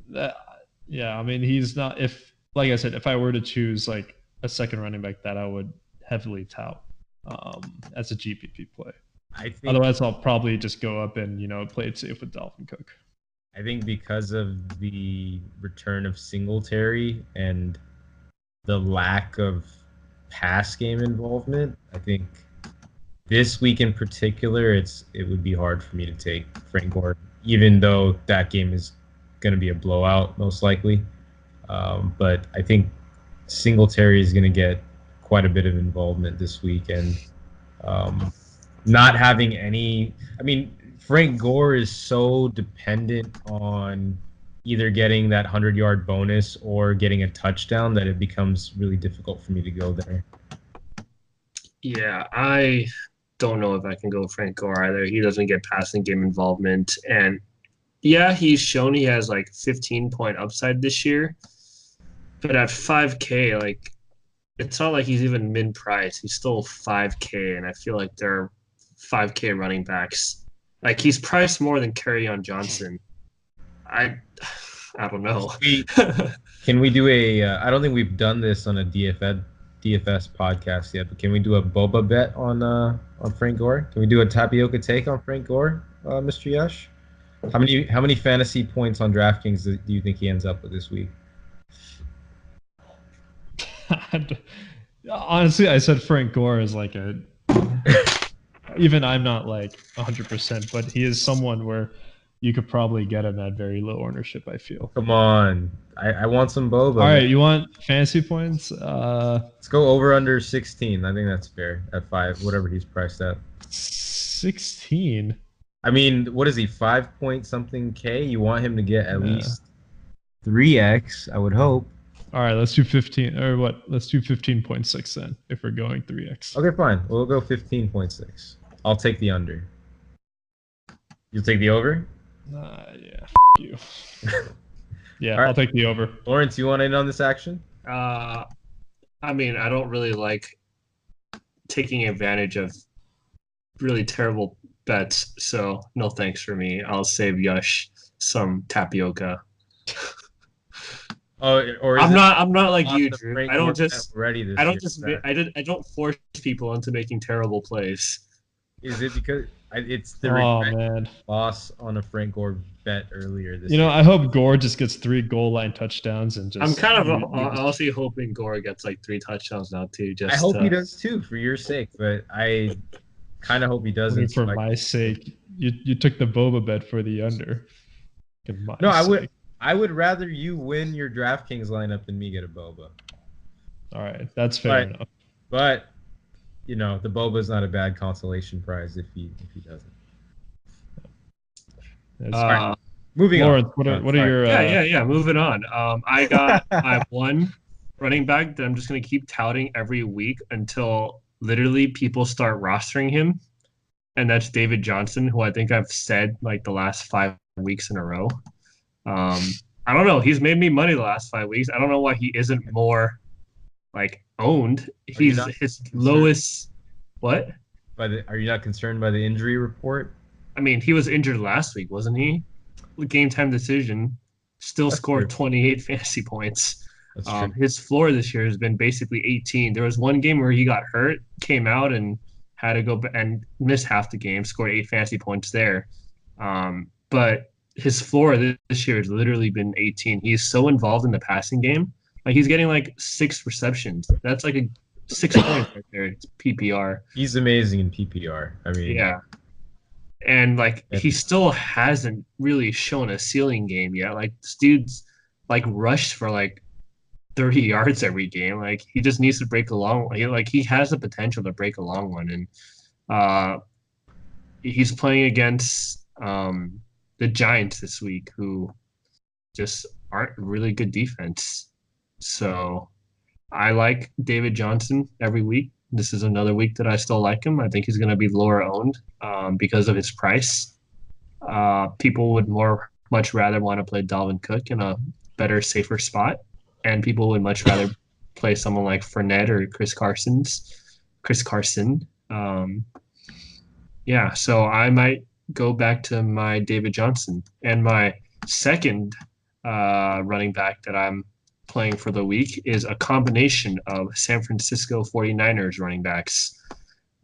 but yeah, I mean, he's not. If, like I said, if I were to choose like a second running back, that I would heavily tout as a GPP play. I think Otherwise, I'll probably just go up and play it safe with Dalvin Cook. I think because of the return of Singletary and the lack of pass game involvement, I think this week in particular, it would be hard for me to take Frank Gore, even though that game is going to be a blowout most likely. But I think Singletary is going to get quite a bit of involvement this week, and not having any. I mean, Frank Gore is so dependent on either getting that 100-yard bonus or getting a touchdown that it becomes really difficult for me to go there. Yeah, I don't know if I can go Frank Gore either. He doesn't get passing game involvement. And yeah, he's shown he has like 15-point upside this year. But at 5K, like, it's not like he's even mid price. He's still 5K. And I feel like there are 5K running backs. Like, he's priced more than Kerryon Johnson. I don't know. Can we do a? I don't think we've done this on a DFS podcast yet, but can we do a Boba bet on Frank Gore? Can we do a Tapioca take on Frank Gore, Mr. Yash? How many fantasy points on DraftKings do you think he ends up with this week? Honestly, I said Frank Gore is like a. Even I'm not like 100%, but he is someone where you could probably get him at very low ownership, I feel. Come on. I want some Boba. All right, you want fantasy points? Let's go over under 16. I think that's fair at 5, whatever he's priced at. 16? I mean, what is he, 5 point something K? You want him to get at least 3x, I would hope. All right, let's do 15, or what? Let's do 15.6 then, if we're going 3x. Okay, fine. We'll go 15.6. I'll take the under. You'll take the over? Yeah, you. Yeah, right. I'll take the over. Lawrence, you want in on this action? I mean, I don't really like taking advantage of really terrible bets, so no thanks for me. I'll save Yush some tapioca. Oh, or I'm not like you, Drew. I don't force people into making terrible plays. Is it because it's the loss on a Frank Gore bet earlier this year? I hope Gore just gets 3 goal line touchdowns and just. I'm kind of honestly hoping Gore gets like 3 touchdowns now too. I hope he does too, for your sake, but I kind of hope he doesn't. For my sake, you took the Boba bet for the under. No, I would rather you win your DraftKings lineup than me get a Boba. All right, that's fair enough. But the Boba is not a bad consolation prize if he doesn't. Moving on. Lawrence, what are Sorry. your Yeah. Moving on. I have one running back that I'm just gonna keep touting every week until literally people start rostering him, and that's David Johnson, who I think I've said like the last 5 weeks in a row. I don't know. He's made me money the last 5 weeks. I don't know why he isn't more like owned. Are you He's not his concerned lowest. What? Are you not concerned by the injury report? I mean, he was injured last week, wasn't he? Game time decision. Still That's scored true. 28 fantasy points. That's true. His floor this year has been basically 18. There was one game where he got hurt, came out, and had to go and miss half the game. Scored 8 fantasy points there. But his floor this year has literally been 18. He's so involved in the passing game. Like he's getting like 6 receptions. That's like a 6 points right there. It's PPR. He's amazing in PPR. I mean, Yeah. And like Yeah. he still hasn't really shown a ceiling game yet. Like this dude's like rushed for like 30 yards every game. Like he just needs to break a long one. He has the potential to break a long one. And uh he's playing against the Giants this week, who just aren't really good defense. So I like David Johnson every week. This is another week that I still like him. I think he's going to be lower owned because of his price. People would much rather want to play Dalvin Cook in a better, safer spot, and people would much rather play someone like Fournette or Chris Carson. Yeah, so I might go back to my David Johnson, and my second running back that I'm playing for the week is a combination of San Francisco 49ers running backs.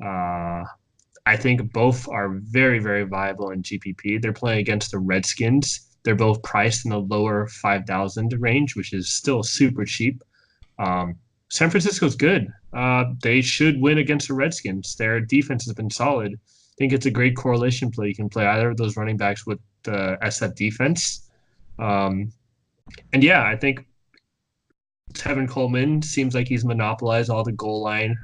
I think both are very, very viable in GPP. They're playing against the Redskins. They're both priced in the lower 5,000 range, which is still super cheap. San Francisco's good. They should win against the Redskins. Their defense has been solid. I think it's a great correlation play. You can play either of those running backs with the SF defense. And yeah, I think Tevin Coleman seems like he's monopolized all the goal line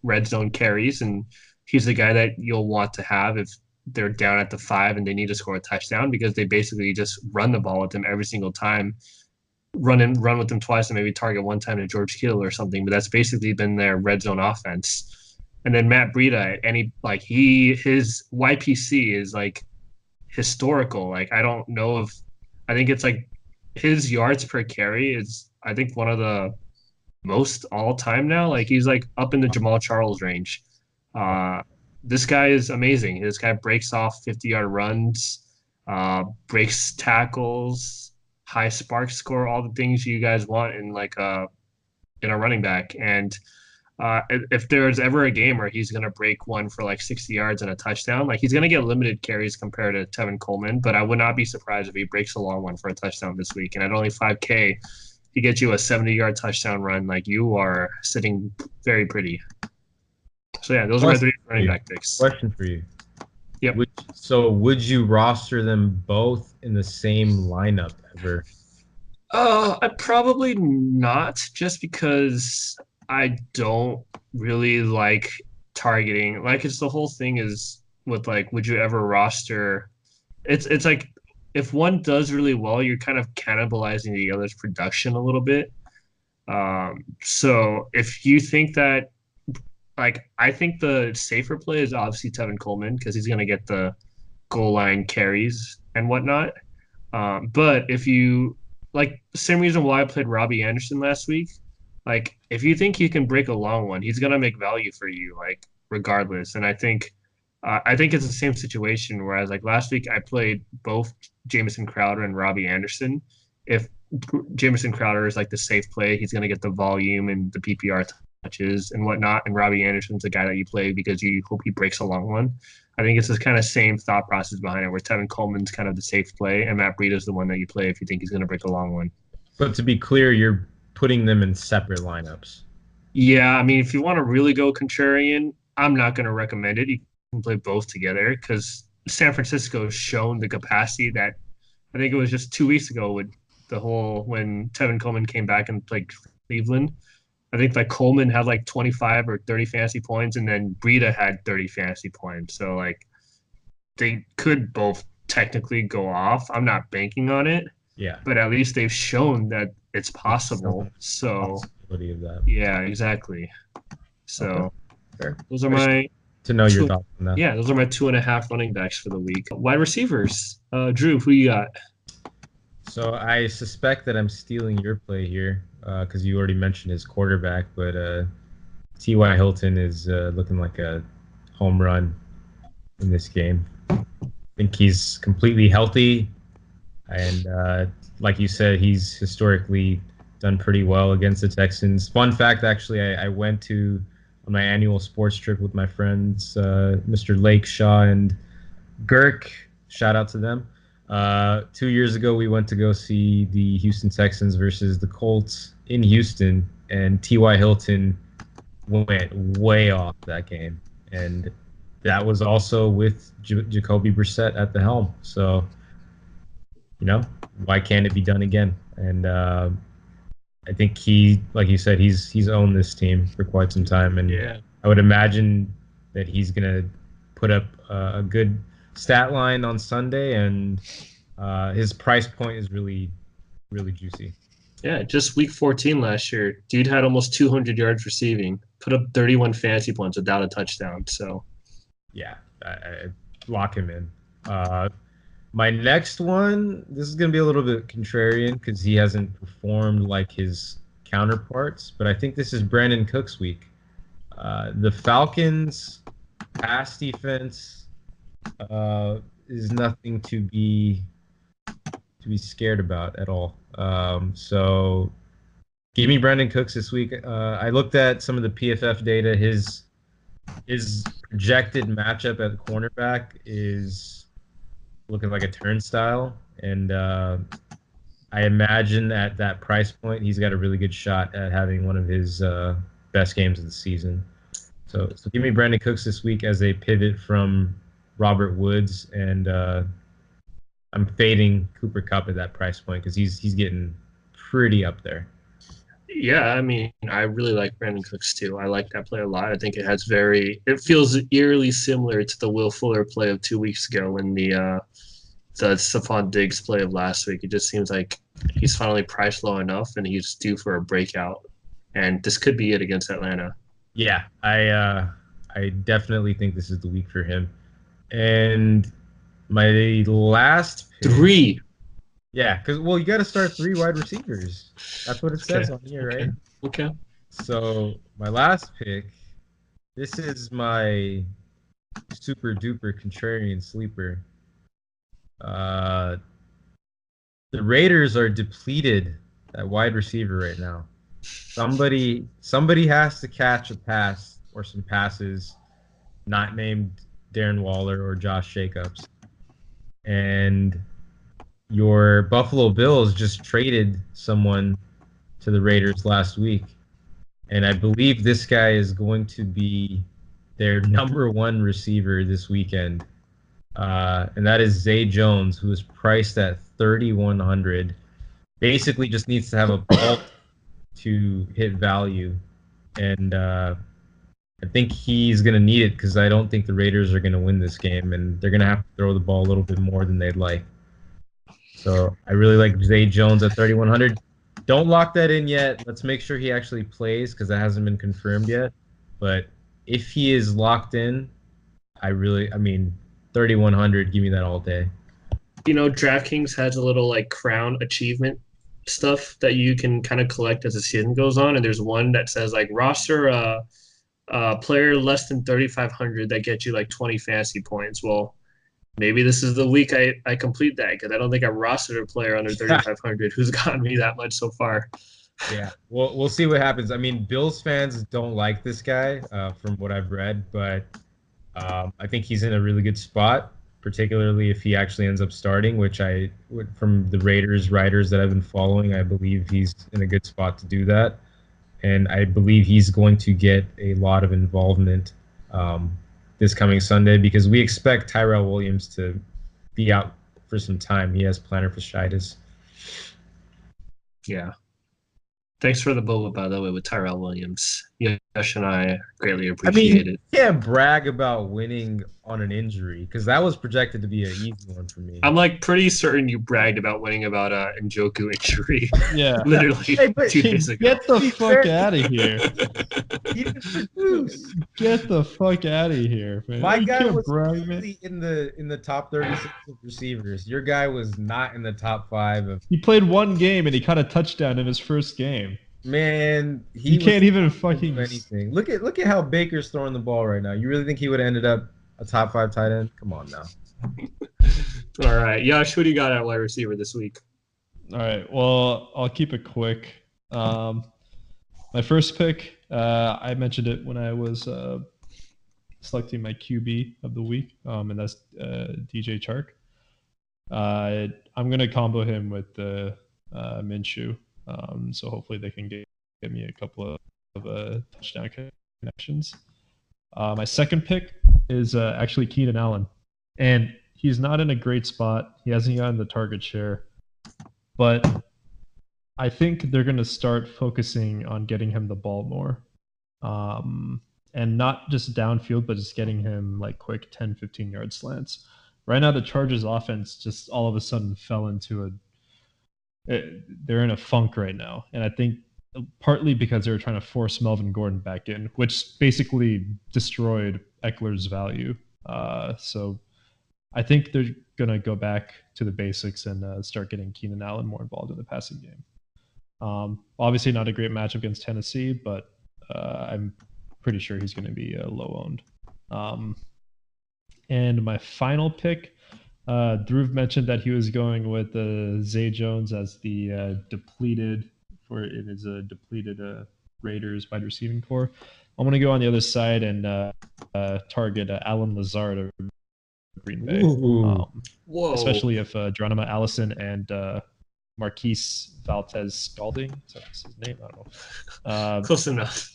red zone carries, and he's the guy that you'll want to have if they're down at the 5 and they need to score a touchdown, because they basically just run the ball with him every single time. Run with them twice and maybe target one time to George Kittle or something, but that's basically been their red zone offense. And then Matt Breida, his YPC is like historical. Like I think it's like his yards per carry is I think one of the most all time now. Like he's like up in the Jamal Charles range. This guy is amazing. This guy breaks off 50-yard runs, breaks tackles, high spark score, all the things you guys want in in a running back. And if there's ever a game where he's gonna break one for like 60 yards and a touchdown, like he's gonna get limited carries compared to Tevin Coleman, but I would not be surprised if he breaks a long one for a touchdown this week. And at only 5K, he gets you a 70-yard touchdown run. Like you are sitting very pretty. So yeah, those are my 3 running back picks. Question for you. Yep. Would you roster them both in the same lineup ever? I'd probably not, just because I don't really like targeting. Like it's the whole thing is with like, would you ever roster? It's like if one does really well, you're kind of cannibalizing the other's production a little bit. So if you think that, like, I think the safer play is obviously Tevin Coleman because he's going to get the goal line carries and whatnot. But if you like, same reason why I played Robbie Anderson last week. Like, if you think he can break a long one, he's going to make value for you, like, regardless. And I think it's the same situation. Whereas, like, last week I played both Jamison Crowder and Robbie Anderson. If Jamison Crowder is like the safe play, he's going to get the volume and the PPR touches and whatnot. And Robbie Anderson's the guy that you play because you hope he breaks a long one. I think it's this kind of same thought process behind it, where Tevin Coleman's kind of the safe play and Matt Breida's the one that you play if you think he's going to break a long one. But to be clear, you're putting them in separate lineups. Yeah, I mean, if you want to really go contrarian, I'm not going to recommend it. You can play both together because San Francisco has shown the capacity that I think it was just 2 weeks ago with when Tevin Coleman came back and played Cleveland. I think like Coleman had like 25 or 30 fantasy points, and then Breida had 30 fantasy points. So like they could both technically go off. I'm not banking on it, Yeah. but at least they've shown that it's possible. Some So possibility of that. yeah, exactly. Okay. So Fair. those are Just my to know your two. thoughts on that. Yeah, those are my 2.5 running backs for the week. Wide receivers. Drew, who you got? So I suspect that I'm stealing your play here because you already mentioned his quarterback, but T.Y. Hilton is looking like a home run in this game. I think he's completely healthy, and like you said, he's historically done pretty well against the Texans. Fun fact, actually, I went to on my annual sports trip with my friends, Mr. Lake, Shaw, and Girk. Shout out to them. 2 years ago, we went to go see the Houston Texans versus the Colts in Houston, and T.Y. Hilton went way off that game, and that was also with Jacoby Brissett at the helm. So, why can't it be done again? And I think like you said, he's owned this team for quite some time, and Yeah. I would imagine that he's gonna put up a good stat line on Sunday, and his price point is really, really juicy. Yeah, just week 14 last year, dude had almost 200 yards receiving, put up 31 fantasy points without a touchdown. So Yeah, I lock him in. My next one, this is going to be a little bit contrarian because he hasn't performed like his counterparts, but I think this is Brandon Cook's week. The Falcons' pass defense is nothing to be scared about at all. So give me Brandon Cooks this week. I looked at some of the PFF data. His projected matchup at cornerback is looking like a turnstile, and I imagine at that price point, he's got a really good shot at having one of his best games of the season. So give me Brandon Cooks this week as a pivot from Robert Woods, and I'm fading Cooper Kupp at that price point because he's getting pretty up there. yeah, I mean, I really like Brandon Cooks too. I like that play a lot. I think it feels eerily similar to the Will Fuller play of 2 weeks ago when the Stephon Diggs play of last week. It just seems like he's finally priced low enough and he's due for a breakout. And this could be it against Atlanta. Yeah, I definitely think this is the week for him. And my last pick, 3. yeah, because you got to start 3 wide receivers. That's what it says on here, right? Okay. So my last pick, this is my super duper contrarian sleeper. The Raiders are depleted at wide receiver right now. Somebody has to catch a pass or some passes, not named Darren Waller or Josh Jacobs. And your Buffalo Bills just traded someone to the Raiders last week. And I believe this guy is going to be their number one receiver this weekend. And that is Zay Jones, who is priced at 3,100. Basically just needs to have a ball to hit value. And I think he's going to need it because I don't think the Raiders are going to win this game, and they're going to have to throw the ball a little bit more than they'd like. So I really like Zay Jones at 3,100. Don't lock that in yet. Let's make sure he actually plays because that hasn't been confirmed yet. But if he is locked in, I mean, 3,100, give me that all day. DraftKings has a little like crown achievement stuff that you can kind of collect as the season goes on. And there's one that says like roster player less than 3,500 that gets you like 20 fantasy points. Well, maybe this is the week I complete that because I don't think I've rostered a player under 3,500 who's gotten me that much so far. Yeah, we'll see what happens. I mean, Bills fans don't like this guy from what I've read, but I think he's in a really good spot, particularly if he actually ends up starting, which from the Raiders writers that I've been following, I believe he's in a good spot to do that. And I believe he's going to get a lot of involvement this coming Sunday because we expect Tyrell Williams to be out for some time. He has plantar fasciitis. Yeah. Thanks for the boba, by the way, with Tyrell Williams. Yeah. Josh and I greatly I appreciate mean, it. you can't brag about winning on an injury because that was projected to be an easy one for me. I'm like pretty certain you bragged about winning about a Njoku injury Yeah. literally Hey, but 2 days ago. Get the be fuck fair- out of here. He didn't produce. Get the fuck out of here, man. My You guy can't was brag, man. clearly in the top 36 of receivers. Your guy was not in the top 5 of. He played one game and he caught a touchdown in his first game. Man, he You can't even not gonna fucking do anything. Look at how Baker's throwing the ball right now. You really think he would have ended up a top 5 tight end? Come on now. All right, Yash, who do you got at wide receiver this week? All right. Well, I'll keep it quick. My first pick, I mentioned it when I was selecting my QB of the week, and that's DJ Chark. I'm gonna combo him with Minshew, so hopefully they can get me a couple of touchdown connections. My second pick is actually Keenan Allen, and he's not in a great spot. He hasn't gotten the target share, but I think they're going to start focusing on getting him the ball more. And not just downfield, but just getting him like quick 10, 15-yard slants. Right now, the Chargers offense just all of a sudden fell into they're in a funk right now. And I think partly because they were trying to force Melvin Gordon back in, which basically destroyed Eckler's value. So I think they're going to go back to the basics and start getting Keenan Allen more involved in the passing game. Obviously not a great matchup against Tennessee, but I'm pretty sure he's going to be low owned. And my final pick, Dhruv mentioned that he was going with Zay Jones as the depleted Raiders wide receiving core. I'm going to go on the other side and target Alan Lazard of Green Bay. Whoa. Especially if Geronimo Allison and Marquise Valdez Scalding, is that his name? I don't know. Close enough.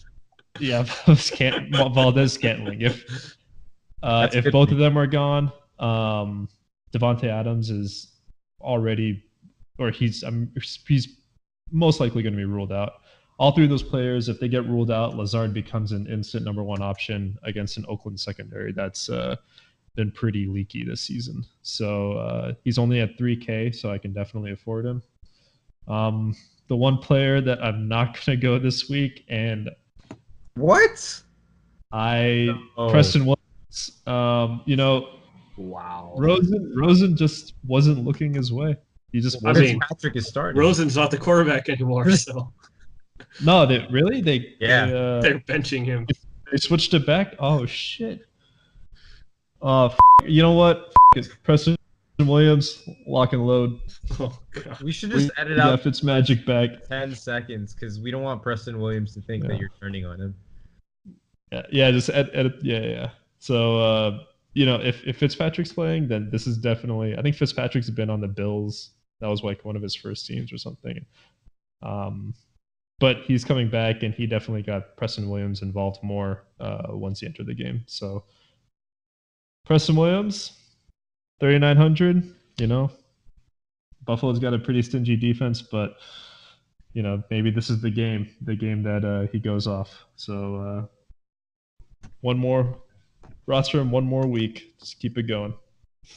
Yeah, Valdez Scantling. If both of them are gone, Devontae Adams is already, or he's most likely going to be ruled out. All three of those players, if they get ruled out, Lazard becomes an instant number one option against an Oakland secondary that's been pretty leaky this season. So he's only at 3K, so I can definitely afford him. The one player that I'm not going to go this week, and what? Preston Williams. Wow. Rosen just wasn't looking his way. He just wasn't. I mean, Patrick is starting. Rosen's not the quarterback anymore, so. No, they're benching him. They switched it back. Oh shit. You know what? Preston Williams, lock and load. Oh, God. We should just edit out Fitzmagic back 10 seconds because we don't want Preston Williams to think that you're turning on him. Yeah, just edit. Yeah. So, if Fitzpatrick's playing, then this is definitely. I think Fitzpatrick's been on the Bills. That was like one of his first teams or something. But he's coming back, and he definitely got Preston Williams involved more once he entered the game. So. Preston Williams, 3,900. Buffalo's got a pretty stingy defense, but maybe this is the game that he goes off. So one more roster him one more week. Just keep it going.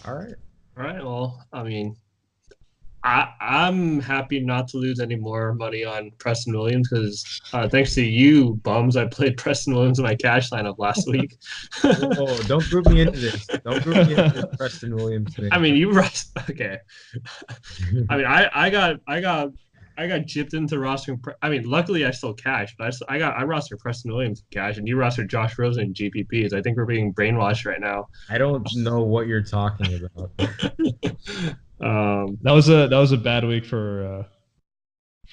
All right. Well, I mean, I'm happy not to lose any more money on Preston Williams because thanks to you bums, I played Preston Williams in my cash lineup last week. Oh, don't group me into this. Don't group me into this Preston Williams thing. I mean, okay. I mean, I got gypped into rostering. I mean, luckily I still cashed, but I rostered Preston Williams in cash, and you rostered Josh Rosen in GPPs. I think we're being brainwashed right now. I don't know what you're talking about. That was a bad week for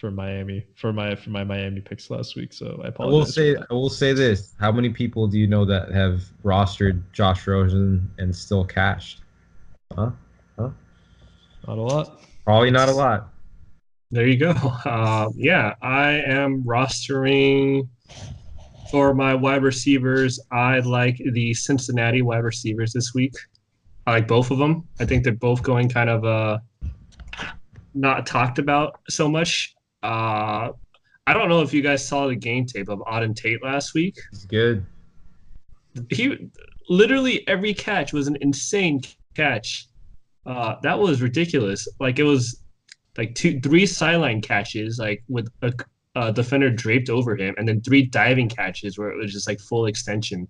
Miami for my Miami picks last week. So I apologize. I will say this: how many people do you know that have rostered Josh Rosen and still cashed? Huh? Not a lot. Probably not a lot. There you go. Yeah, I am rostering for my wide receivers. I like the Cincinnati wide receivers this week. I like both of them. I think they're both going kind of not talked about so much. I I don't know if you guys saw the game tape of Auden Tate last week. It's good. He literally every catch was an insane catch. That was ridiculous. Like it was like three sideline catches, like with a defender draped over him, and then three diving catches where it was just like full extension.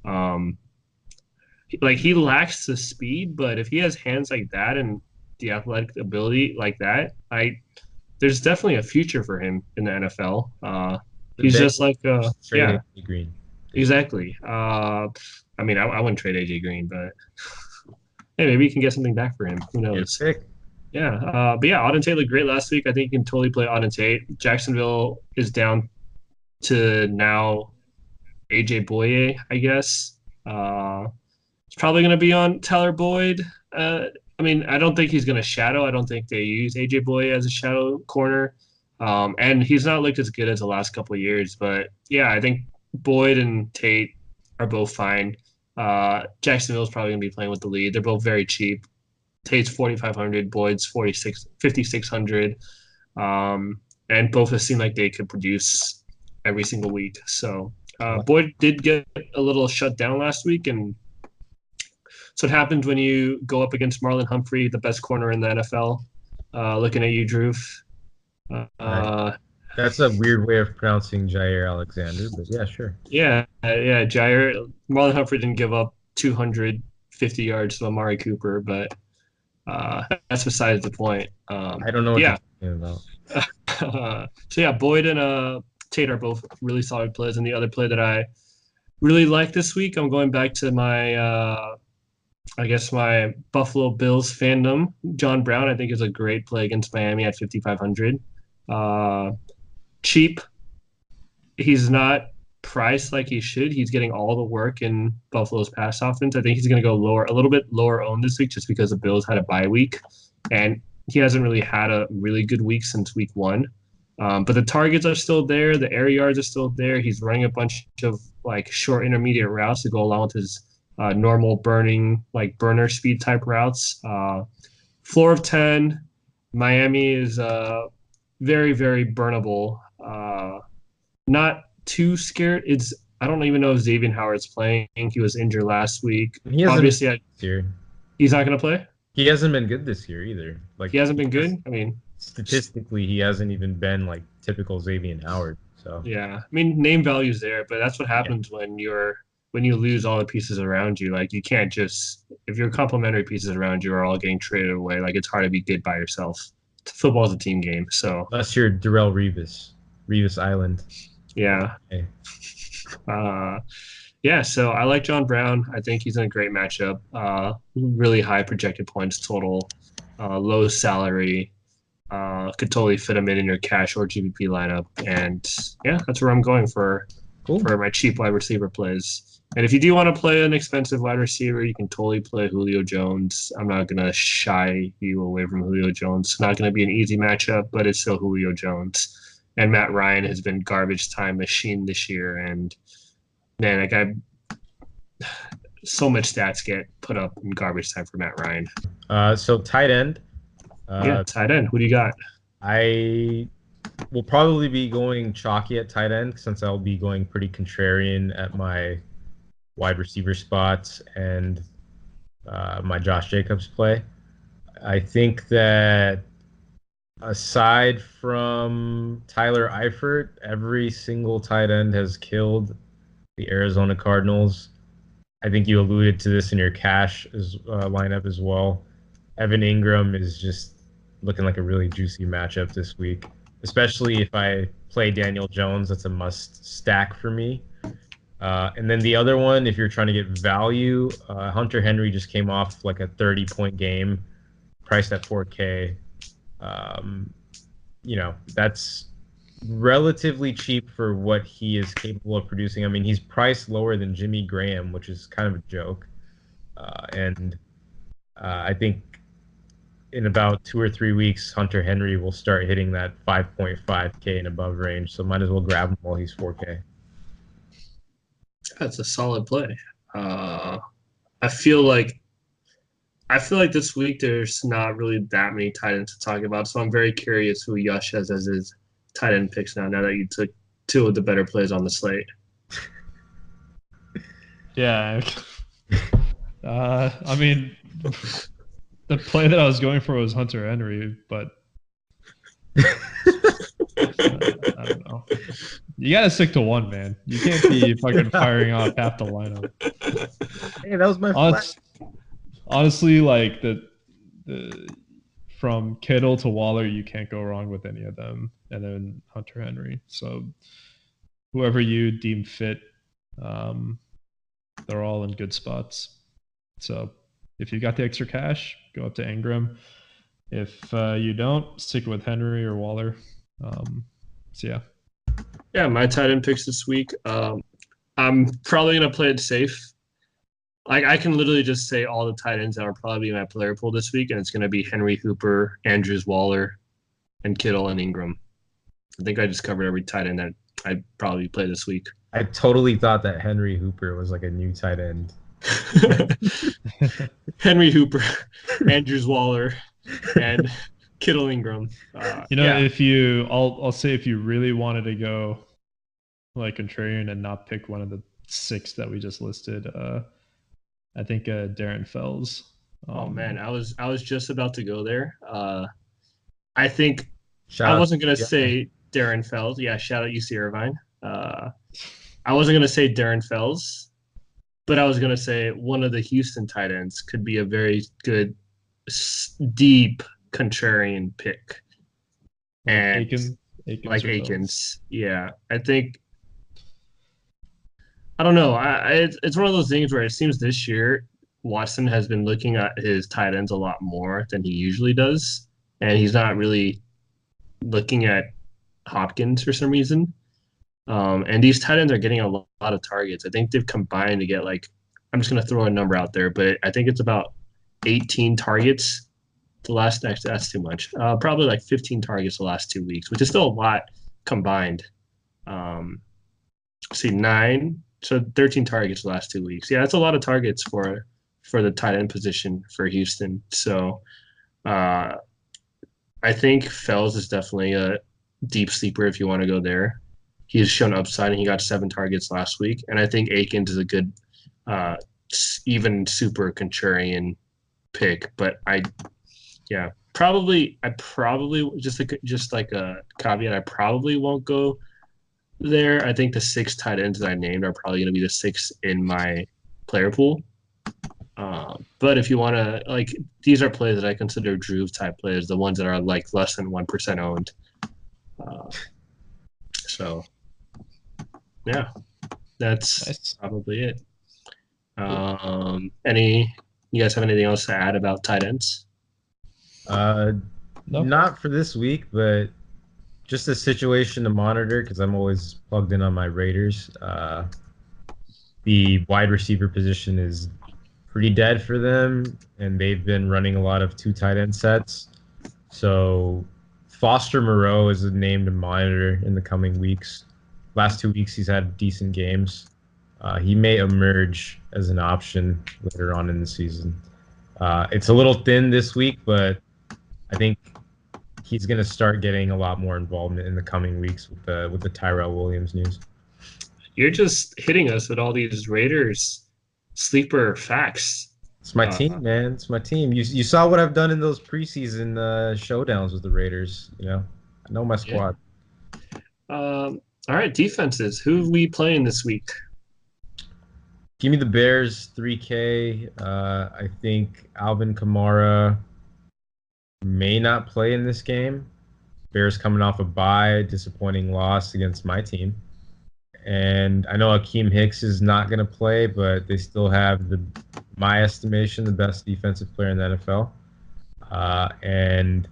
Um, like he lacks the speed, but if he has hands like that and the athletic ability like that, there's definitely a future for him in the NFL. He's just like Trade AJ Green. exactly. I mean, I wouldn't trade AJ Green, but hey, maybe you can get something back for him. Who knows? Yeah. But yeah, Auden Tate looked great last week. I think you can totally play Auden Tate. Jacksonville is down to now AJ Boye, I guess. It's probably going to be on Tyler Boyd. I mean, I don't think he's going to shadow. I don't think they use AJ Boye as a shadow corner. And he's not looked as good as the last couple of years. But yeah, I think Boyd and Tate are both fine. Jacksonville's probably going to be playing with the lead. They're both very cheap. Tate's 4,500, Boyd's 5,600. And both have seemed like they could produce every single week. So Boyd did get a little shut down last week, and so it happens when you go up against Marlon Humphrey, the best corner in the NFL. Looking at you, Drew. Right. That's a weird way of pronouncing Jair Alexander, but yeah, sure. Yeah, Jair. Marlon Humphrey didn't give up 250 yards to Amari Cooper, but that's besides the point. I don't know what you're talking about. So yeah, Boyd and Tate are both really solid plays, and the other play that I really like this week, I'm going back to my I guess my Buffalo Bills fandom. John Brown, I think, is a great play against Miami at 5,500. Cheap. He's not priced like he should. He's getting all the work in Buffalo's pass offense. I think he's going to go a little bit lower owned this week just because the Bills had a bye week. And he hasn't really had a really good week since week 1. But the targets are still there. The air yards are still there. He's running a bunch of like short intermediate routes to go along with his normal burner speed type routes. Floor of 10. Miami is very, very burnable. Not too scared. I don't even know if Xavier Howard's playing. He was injured last week. Obviously, he's not going to play. He hasn't been good this year either. Like he hasn't been good. I mean, statistically, he hasn't even been like typical Xavier Howard. So yeah, I mean, name value's there, but that's what happens when you lose all the pieces around you. Like you can't just if your complementary pieces around you are all getting traded away. Like it's hard to be good by yourself. Football is a team game, so unless you're Darrelle Revis Island. Yeah. Okay. Yeah, so I like John Brown. I think he's in a great matchup. Really high projected points total, low salary. Could totally fit him in your cash or GPP lineup. And yeah, that's where I'm going for my cheap wide receiver plays. And if you do want to play an expensive wide receiver, you can totally play Julio Jones. I'm not going to shy you away from Julio Jones. It's not going to be an easy matchup, but it's still Julio Jones. And Matt Ryan has been garbage time machine this year. And man, so much stats get put up in garbage time for Matt Ryan. So tight end. Tight end. Who do you got? I will probably be going chalky at tight end since I'll be going pretty contrarian at my wide receiver spots and my Josh Jacobs play. I think that aside from Tyler Eifert, every single tight end has killed the Arizona Cardinals. I think you alluded to this in your cash lineup as well. Evan Ingram is just looking like a really juicy matchup this week, especially if I play Daniel Jones. That's a must stack for me. And then the other one, if you're trying to get value, Hunter Henry just came off like a 30-point game, priced at 4K. That's relatively cheap for what he is capable of producing. I mean, he's priced lower than Jimmy Graham, which is kind of a joke. I think in about 2 or 3 weeks, Hunter Henry will start hitting that 5.5K and above range. So might as well grab him while he's 4K. That's a solid play. I feel like this week there's not really that many tight ends to talk about, so I'm very curious who Yush has as his tight end picks now that you took two of the better plays on the slate. Yeah. I mean, the play that I was going for was Hunter Henry, but I don't know. You gotta stick to one, man. You can't be fucking firing off half the lineup. Hey, that was my flat. Honestly, like the from Kittle to Waller, you can't go wrong with any of them, and then Hunter Henry. So whoever you deem fit, they're all in good spots. So if you got the extra cash, go up to Ingram. If you don't, stick with Henry or Waller. So yeah. Yeah, my tight end picks this week. I'm probably gonna play it safe. Like I can literally just say all the tight ends that are probably in my player pool this week, and it's gonna be Henry, Hooper, Andrews, Waller, and Kittle and Ingram. I think I just covered every tight end that I'd probably play this week. I totally thought that Henry Hooper was like a new tight end. Henry Hooper, Andrews, Waller, and Kittle Ingram. If you, I'll say if you really wanted to go like contrarian and not pick one of the 6 that we just listed, I think Darren Fells. Oh man, I was just about to go there. I think I wasn't gonna say Darren Fells. Yeah, shout out UC Irvine. I wasn't gonna say Darren Fells, but I was gonna say one of the Houston tight ends could be a very good, deep contrarian pick. And Akins like Akins, yeah, I think. I don't know. It's one of those things where it seems this year Watson has been looking at his tight ends a lot more than he usually does, and he's not really looking at Hopkins for some reason. And these tight ends are getting a lot of targets. I think they've combined to get I'm just going to throw a number out there, but I think it's about 18 targets that's too much. Probably like 15 targets the last 2 weeks, which is still a lot combined. See, 9. So 13 targets the last 2 weeks. Yeah, that's a lot of targets for the tight end position for Houston. So I think Fells is definitely a deep sleeper if you want to go there. He has shown upside, and he got 7 targets last week. And I think Akins is a good, even super contrarian pick. But I probably just like a caveat, I probably won't go there. I think the 6 tight ends that I named are probably going to be the 6 in my player pool. But if you want to, these are plays that I consider Drew type plays, the ones that are less than 1% owned. So yeah, that's Nice. probably it. You guys have anything else to add about tight ends? No. Not for this week, but just a situation to monitor because I'm always plugged in on my Raiders. The wide receiver position is pretty dead for them, and they've been running a lot of 2 tight end sets. So Foster Moreau is a name to monitor in the coming weeks. Last 2 weeks, he's had decent games. He may emerge as an option later on in the season. It's a little thin this week, but I think he's going to start getting a lot more involvement in the coming weeks with the Tyrell Williams news. You're just hitting us with all these Raiders sleeper facts. It's my team, man. It's my team. You saw what I've done in those preseason showdowns with the Raiders. I know my squad. Yeah. All right, defenses. Who are we playing this week? Give me the Bears, 3K. I think Alvin Kamara may not play in this game. Bears coming off a bye, disappointing loss against my team. And I know Akeem Hicks is not going to play, but they still have, my estimation, the best defensive player in the NFL. And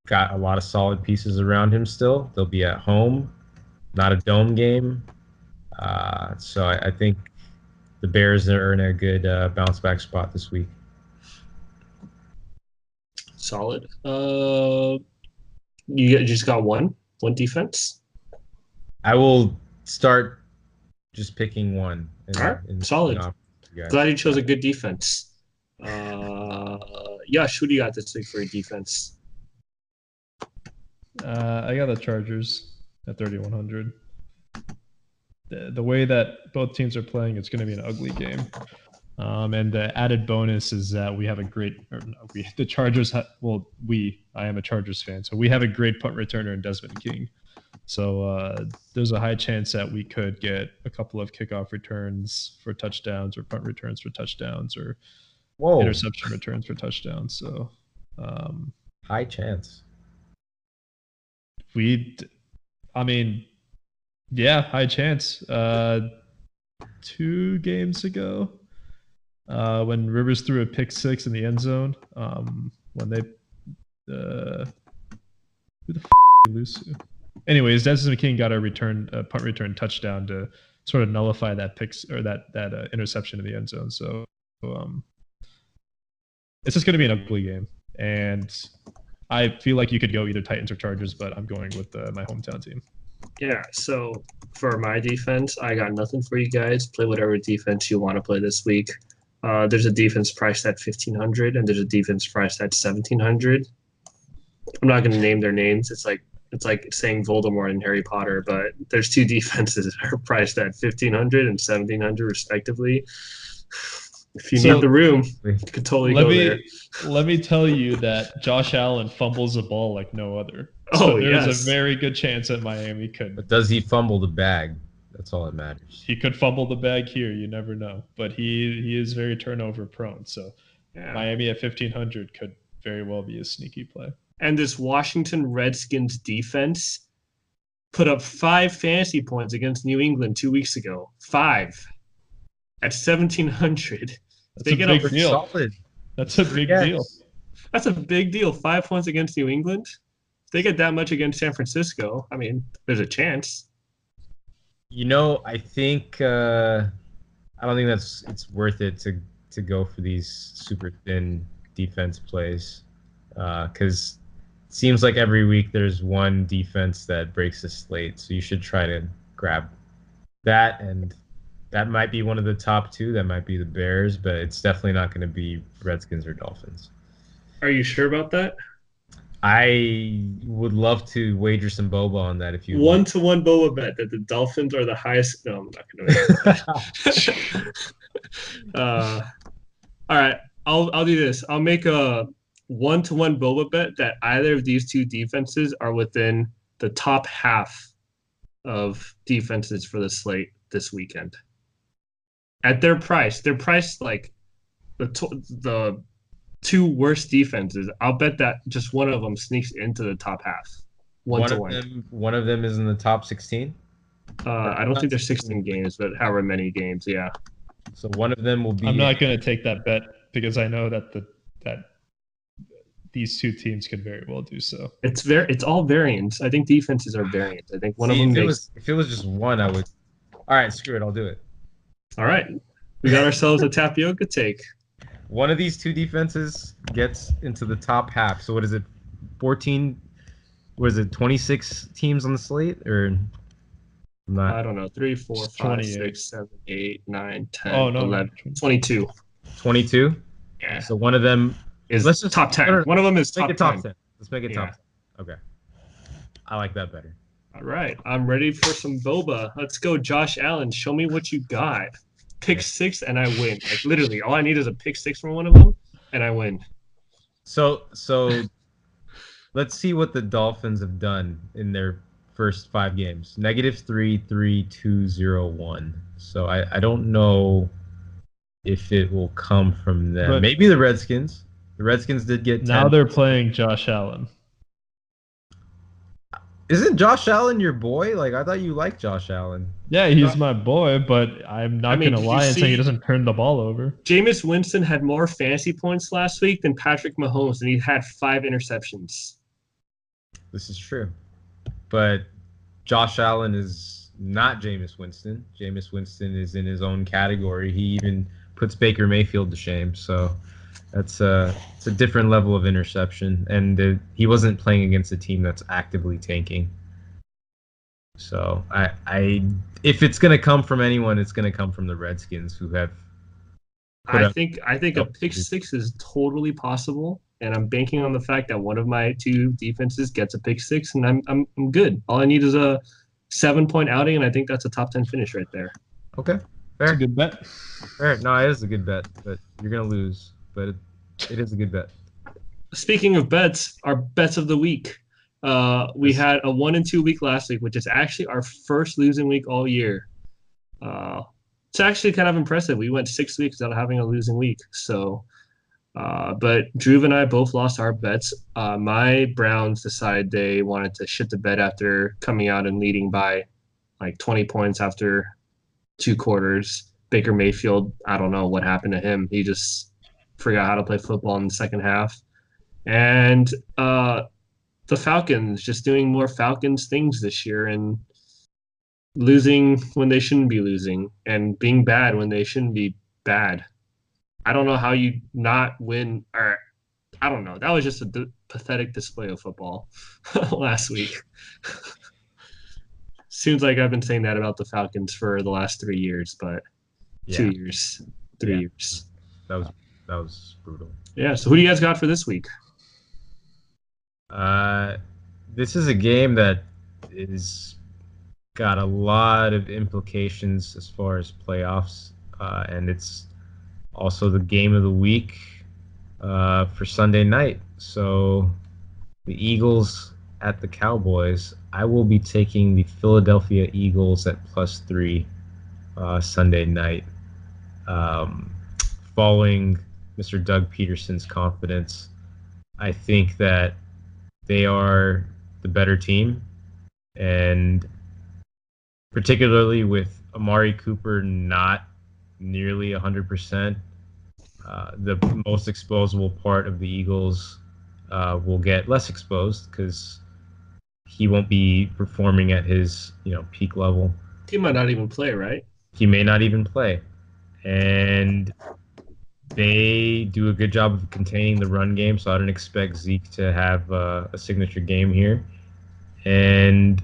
got a lot of solid pieces around him still. They'll be at home, not a dome game. So I think the Bears are in a good bounce back spot this week. Solid. You just got one defense? I will start just picking one. All right, solid. Glad you chose a good defense. Yash, who do you got this week for your defense? I got the Chargers at 3,100. The way that both teams are playing, it's going to be an ugly game. And the added bonus is that we have a great, the Chargers, I am a Chargers fan, so we have a great punt returner in Desmond King. So there's a high chance that we could get a couple of kickoff returns for touchdowns or punt returns for touchdowns or interception returns for touchdowns. So high chance. High chance. 2 games ago, when Rivers threw a pick 6 in the end zone, when they who the did lose to? Anyways, Desmond King got a punt return touchdown to sort of nullify that that interception in the end zone. So it's just going to be an ugly game, and I feel like you could go either Titans or Chargers, but I'm going with my hometown team. Yeah, so for my defense, I got nothing for you guys. Play whatever defense you want to play this week. There's a defense priced at 1,500, and there's a defense priced at 1,700. I'm not going to name their names. It's like saying Voldemort and Harry Potter, but there's 2 defenses that are priced at 1,500 and 1,700 respectively. If you need the room, you could totally go there. Let me tell you that Josh Allen fumbles the ball like no other. So there's a very good chance that Miami could. But does he fumble the bag? That's all that matters. He could fumble the bag here. You never know. But he is very turnover prone. So Miami at 1,500 could very well be a sneaky play. And this Washington Redskins defense put up 5 fantasy points against New England 2 weeks ago. 5 at 1,700. That's a big deal. Solid. That's a big deal. That's a big deal. 5 points against New England. If they get that much against San Francisco, I mean, there's a chance. I think I don't think it's worth it to go for these super thin defense plays because it seems like every week there's one defense that breaks the slate. So you should try to grab that, and that might be one of the top 2. That might be the Bears, but it's definitely not going to be Redskins or Dolphins. Are you sure about that? I would love to wager some boba on that if you 1-to-1 boba bet that the Dolphins are the highest. No, I'm not going to make that. All right, I'll do this. I'll make a 1-to-1 boba bet that either of these 2 defenses are within the top half of defenses for the slate this weekend. At their price, they're priced like the 2 worst defenses. I'll bet that just one of them sneaks into the top half. 1-to-1. One of them is in the top 16? I don't think there's 16 games, but however many games, yeah. So one of them will be... I'm not going to take that bet because I know that that these 2 teams could very well do so. It's all variants. I think defenses are variants. I think one of them if it was just one, I would... All right, screw it. I'll do it. All right. We got ourselves a Tapioca take. One of these 2 defenses gets into the top half. So what is it? 14? What is it? 26 teams on the slate, or not? I don't know. 3, 4, 5, 6, 7, 8, 9, 10, oh, no, 11, 22. 22. Yeah. So one of them is top 10. One of them is top 10. Let's make it top 10. Okay. I like that better. All right. I'm ready for some boba. Let's go, Josh Allen. Show me what you got. Pick 6 and I win. Like literally, all I need is a pick 6 from one of them, and I win. So let's see what the Dolphins have done in their first 5 games. -3, 3, 2, 0, 1. So I don't know if it will come from them. But maybe the Redskins. The Redskins did get 10. Now they're playing Josh Allen. Isn't Josh Allen your boy? Like, I thought you liked Josh Allen. Yeah, he's my boy, but I'm not going to lie and say he doesn't turn the ball over. Jameis Winston had more fantasy points last week than Patrick Mahomes, and he had 5 interceptions. This is true. But Josh Allen is not Jameis Winston. Jameis Winston is in his own category. He even puts Baker Mayfield to shame. So it's a different level of interception. And he wasn't playing against a team that's actively tanking. So if it's going to come from anyone, it's going to come from the Redskins, who have. I think a pick 6 is totally possible. and I'm banking on the fact that one of my two defenses gets a pick six, and I'm good. All I need is a 7-point outing, and I think that's a top 10 finish right there. Okay, It's a fair. good bet. Fair. No, it is a good bet, but you're gonna lose. But it is a good bet. Speaking of bets, our bets of the week. We Yes. had a 1-2 week last week, which is actually our first losing week all year. It's actually kind of impressive. We went 6 weeks without having a losing week. So, but Drew and I both lost our bets. My Browns decided they wanted to shit the bed after coming out and leading by like 20 points after 2 quarters. Baker Mayfield, I don't know what happened to him. He just forgot how to play football in the second half. And the Falcons just doing more Falcons things this year and losing when they shouldn't be losing and being bad when they shouldn't be bad. I don't know how you not win, or I don't know. That was just a pathetic display of football last week. Seems like I've been saying that about the Falcons for the last 3 years, but 2 Yeah, years, 3 Yeah. years. that was brutal. Yeah. So who do you guys got for this week? This is a game that is got a lot of implications as far as playoffs, and it's also the game of the week for Sunday night. So the Eagles at the Cowboys. I will be taking the Philadelphia Eagles at +3 Sunday night, following Mr. Doug Peterson's confidence. I think that they are the better team, and particularly with Amari Cooper not nearly 100%, the most exposable part of the Eagles will get less exposed because he won't be performing at his peak level. He might not even play, right? He may not even play, and they do a good job of containing the run game, so I don't expect Zeke to have a signature game here. And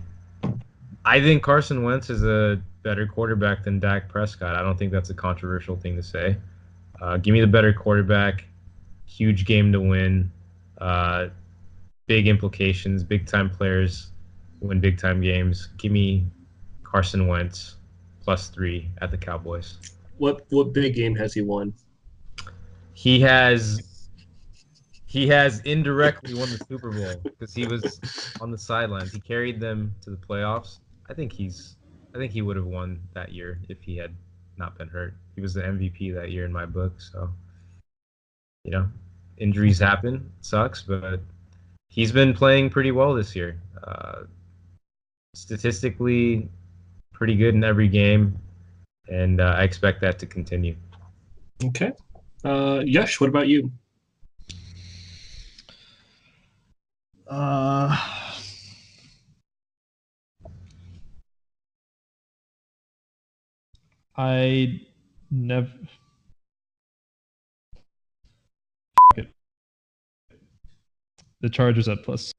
I think Carson Wentz is a better quarterback than Dak Prescott. I don't think that's a controversial thing to say. Give me the better quarterback. Huge game to win. Big implications. Big-time players win big-time games. Give me Carson Wentz +3 at the Cowboys. What big game has he won? He has indirectly won the Super Bowl because he was on the sidelines. He carried them to the playoffs. I think he would have won that year if he had not been hurt. He was the MVP that year in my book. So, injuries happen. It sucks, but he's been playing pretty well this year. Statistically, pretty good in every game, and I expect that to continue. Okay. Yash, what about you? I never. The Chargers at +2.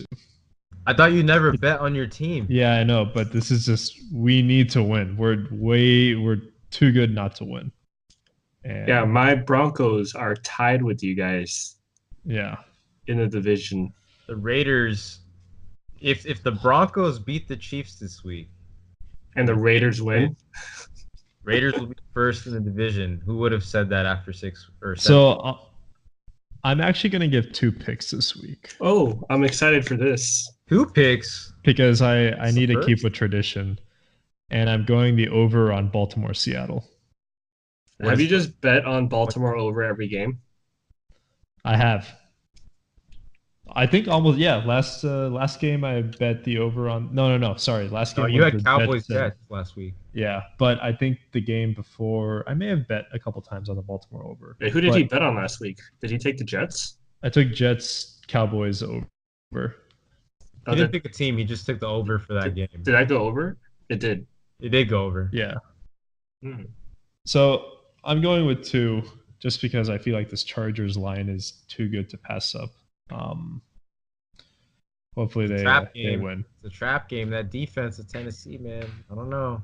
I thought you never bet on your team. Yeah, I know, but this is just we need to win. We're too good not to win. And Yeah, my Broncos are tied with you guys yeah. in the division. The Raiders, if the Broncos beat the Chiefs this week, And the Raiders win. Raiders will be first in the division. Who would have said that after 6 or 7? So I'm actually going to give 2 picks this week. Oh, I'm excited for this. 2 picks? Because I need to First? keep with tradition. And I'm going the over on Baltimore-Seattle. Have you just bet on Baltimore over every game? I have. I think almost, yeah. Last game I bet the over on. No. Sorry, last game. Oh, you was had the Cowboys Jets. Jets last week. Yeah, but I think the game before I may have bet a couple times on the Baltimore over. Wait, who did he bet on last week? Did he take the Jets? I took Jets Cowboys over. He didn't pick a team. He just took the over for that game. Did that go over? It did. It did go over. Yeah. Hmm. So I'm going with 2 just because I feel like this Chargers line is too good to pass up. Hopefully they win. It's a trap game. That defense of Tennessee, man. I don't know.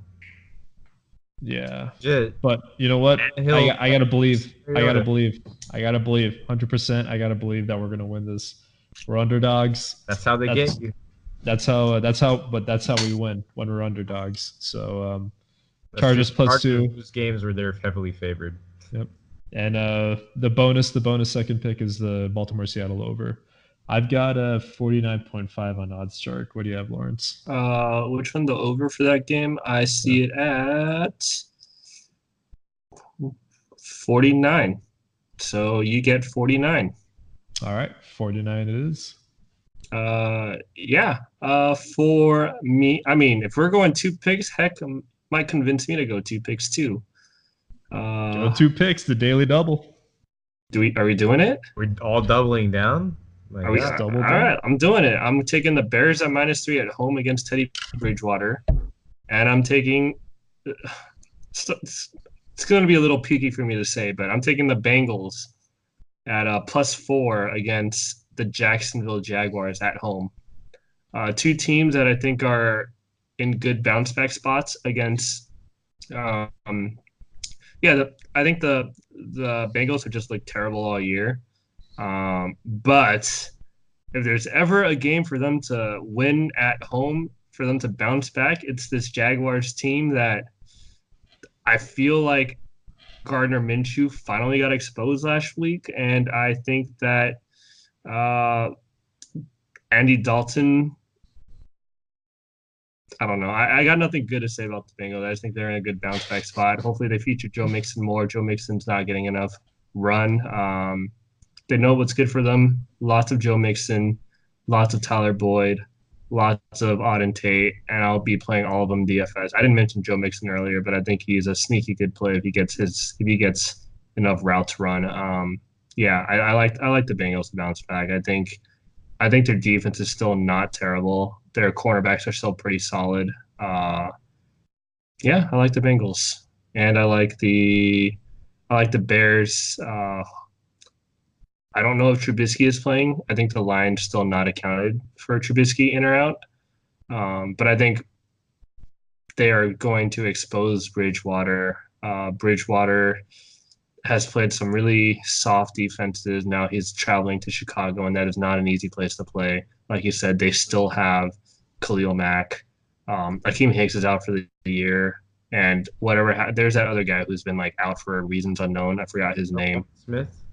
Yeah. Legit. But you know what? Hill, I gotta believe. I gotta Toyota. believe. I gotta believe. 100%. I gotta believe that we're gonna win this. We're underdogs. That's how they That's get you. that's how we win when we're underdogs. So That's true. Chargers plus Chargers 2. lose games where they're heavily favored. Yep. And the bonus second pick is the Baltimore Seattle over. I've got a 49.5 on odds chart. What do you have, Lawrence? Which one? The over for that game? I see it at 49. So you get 49. All right, 49 it is. Yeah. For me, I mean, if we're going 2 picks, heck, might convince me to go 2 picks too. Go 2 picks, the daily double. Are we doing it? We're all doubling down. My Are we? God. double All down. right, I'm doing it. I'm taking the Bears at -3 at home against Teddy Bridgewater, and I'm taking. It's going to be a little peaky for me to say, but I'm taking the Bengals at +4 against the Jacksonville Jaguars at home. 2 teams that I think are in good bounce back spots against. I think the Bengals have just looked terrible all year. But if there's ever a game for them to win at home, for them to bounce back, it's this Jaguars team that I feel like Gardner Minshew finally got exposed last week, and I think that Andy Dalton. I don't know. I got nothing good to say about the Bengals. I just think they're in a good bounce back spot. Hopefully, they feature Joe Mixon more. Joe Mixon's not getting enough run. They know what's good for them. Lots of Joe Mixon, lots of Tyler Boyd, lots of Auden Tate, and I'll be playing all of them DFS. I didn't mention Joe Mixon earlier, but I think he's a sneaky good play if he gets enough routes run. I like the Bengals to bounce back. I think their defense is still not terrible. Their cornerbacks are still pretty solid. I like the Bengals, and I like the Bears. I don't know if Trubisky is playing. I think the line's still not accounted for Trubisky in or out. But I think they are going to expose Bridgewater. Bridgewater has played some really soft defenses. Now he's traveling to Chicago, and that is not an easy place to play. Like you said, they still have Khalil Mack. Akeem Hicks is out for the year. And there's that other guy who's been like out for reasons unknown. I forgot his name. Smith.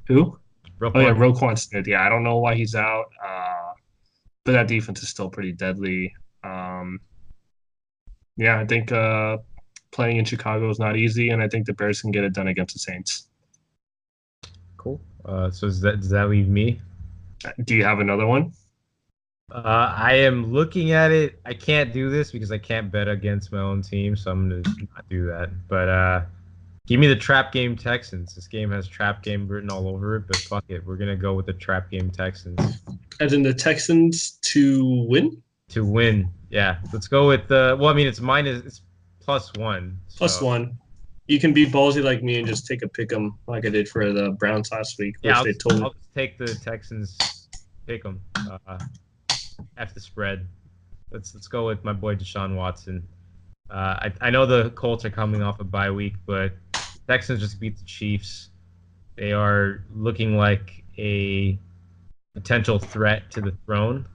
Who? Roquan. Roquan Smith. Yeah, I don't know why he's out, but that defense is still pretty deadly. I think playing in Chicago is not easy, and I think the Bears can get it done against the Saints. Cool. So does that leave me? Do you have another one? I am looking at it. I can't do this because I can't bet against my own team, so I'm going to not do that. But give me the trap game Texans. This game has trap game written all over it, but fuck it. We're going to go with the trap game Texans. As in the Texans to win? To win, yeah. Let's go with it's +1. +1. You can be ballsy like me and just take a pick 'em like I did for the Browns last week. Yeah, I'll just take the Texans, pick 'em. F the spread. Let's go with my boy Deshaun Watson. I know the Colts are coming off a bye week, but Texans just beat the Chiefs. They are looking like a potential threat to the throne.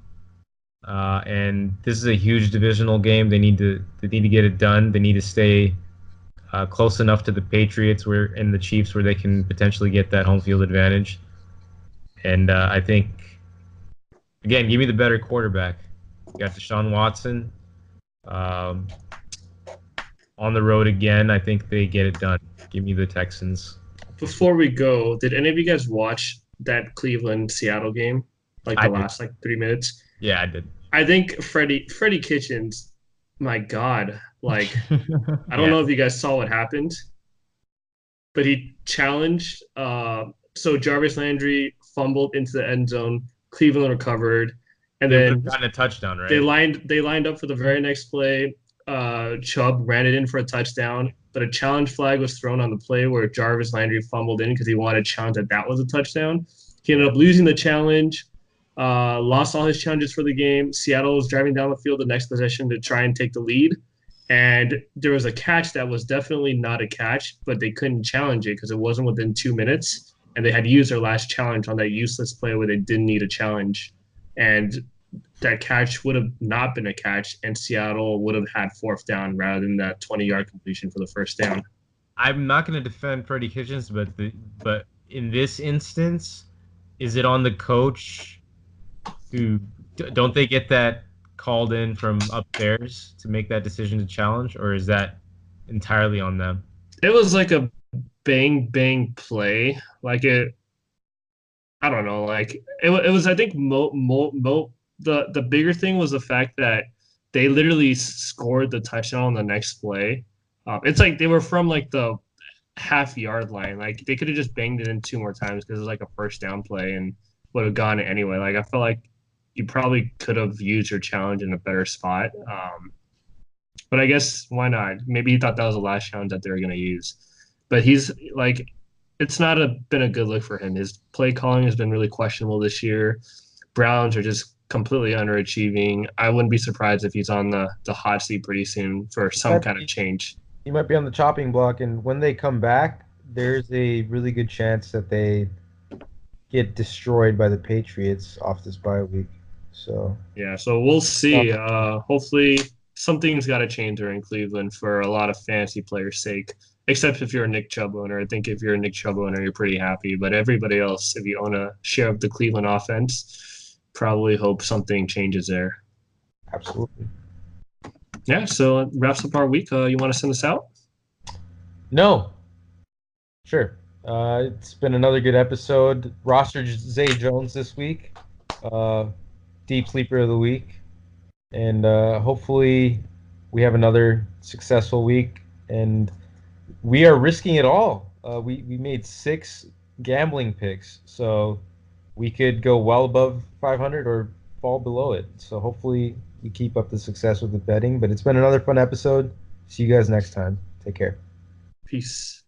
And this is a huge divisional game. They need to get it done. They need to stay close enough to the Patriots and the Chiefs where they can potentially get that home field advantage. And I think, again, give me the better quarterback. You got Deshaun Watson on the road again. I think they get it done. Give me the Texans. Before we go, did any of you guys watch that Cleveland-Seattle game? Like the last 3 minutes? Yeah, I did. I think Freddie Kitchens, my God, like I don't know if you guys saw what happened, but he challenged. So Jarvis Landry fumbled into the end zone. Cleveland recovered, and then gotten a touchdown. Right? They lined up for the very next play. Chubb ran it in for a touchdown, but a challenge flag was thrown on the play where Jarvis Landry fumbled in because he wanted to challenge that was a touchdown. He ended up losing the challenge. Lost all his challenges for the game. Seattle was driving down the field the next possession to try and take the lead. And there was a catch that was definitely not a catch, but they couldn't challenge it because it wasn't within 2 minutes. And they had used their last challenge on that useless play where they didn't need a challenge. And that catch would have not been a catch, and Seattle would have had fourth down rather than that 20-yard completion for the first down. I'm not going to defend Freddie Kitchens, but in this instance, is it on the coach to don't they get that called in from upstairs to make that decision to challenge, or is that entirely on them? It was like a bang bang play. Like it, I don't know. Like it was. I think the bigger thing was the fact that they literally scored the touchdown on the next play. It's like they were from like the half-yard line. Like they could have just banged it in two more times because it was like a first down play and would have gone anyway. Like I feel like you probably could have used your challenge in a better spot. But I guess why not? Maybe he thought that was the last challenge that they were going to use. But he's like, it's not been a good look for him. His play calling has been really questionable this year. Browns are just completely underachieving. I wouldn't be surprised if he's on the hot seat pretty soon for some kind of change. He might be on the chopping block, and when they come back, there's a really good chance that they get destroyed by the Patriots off this bye week. So yeah, so we'll see. Hopefully, something's got to change there in Cleveland for a lot of fantasy players' sake. Except if you're a Nick Chubb owner. I think if you're a Nick Chubb owner, you're pretty happy. But everybody else, if you own a share of the Cleveland offense, probably hope something changes there. Absolutely. Yeah, so it wraps up our week. You want to send us out? No. Sure. It's been another good episode. Roster Zay Jones this week. Deep sleeper of the week. And hopefully we have another successful week. And we are risking it all. We made 6 gambling picks. So we could go well above 500 or fall below it. So hopefully we keep up the success with the betting. But it's been another fun episode. See you guys next time. Take care. Peace.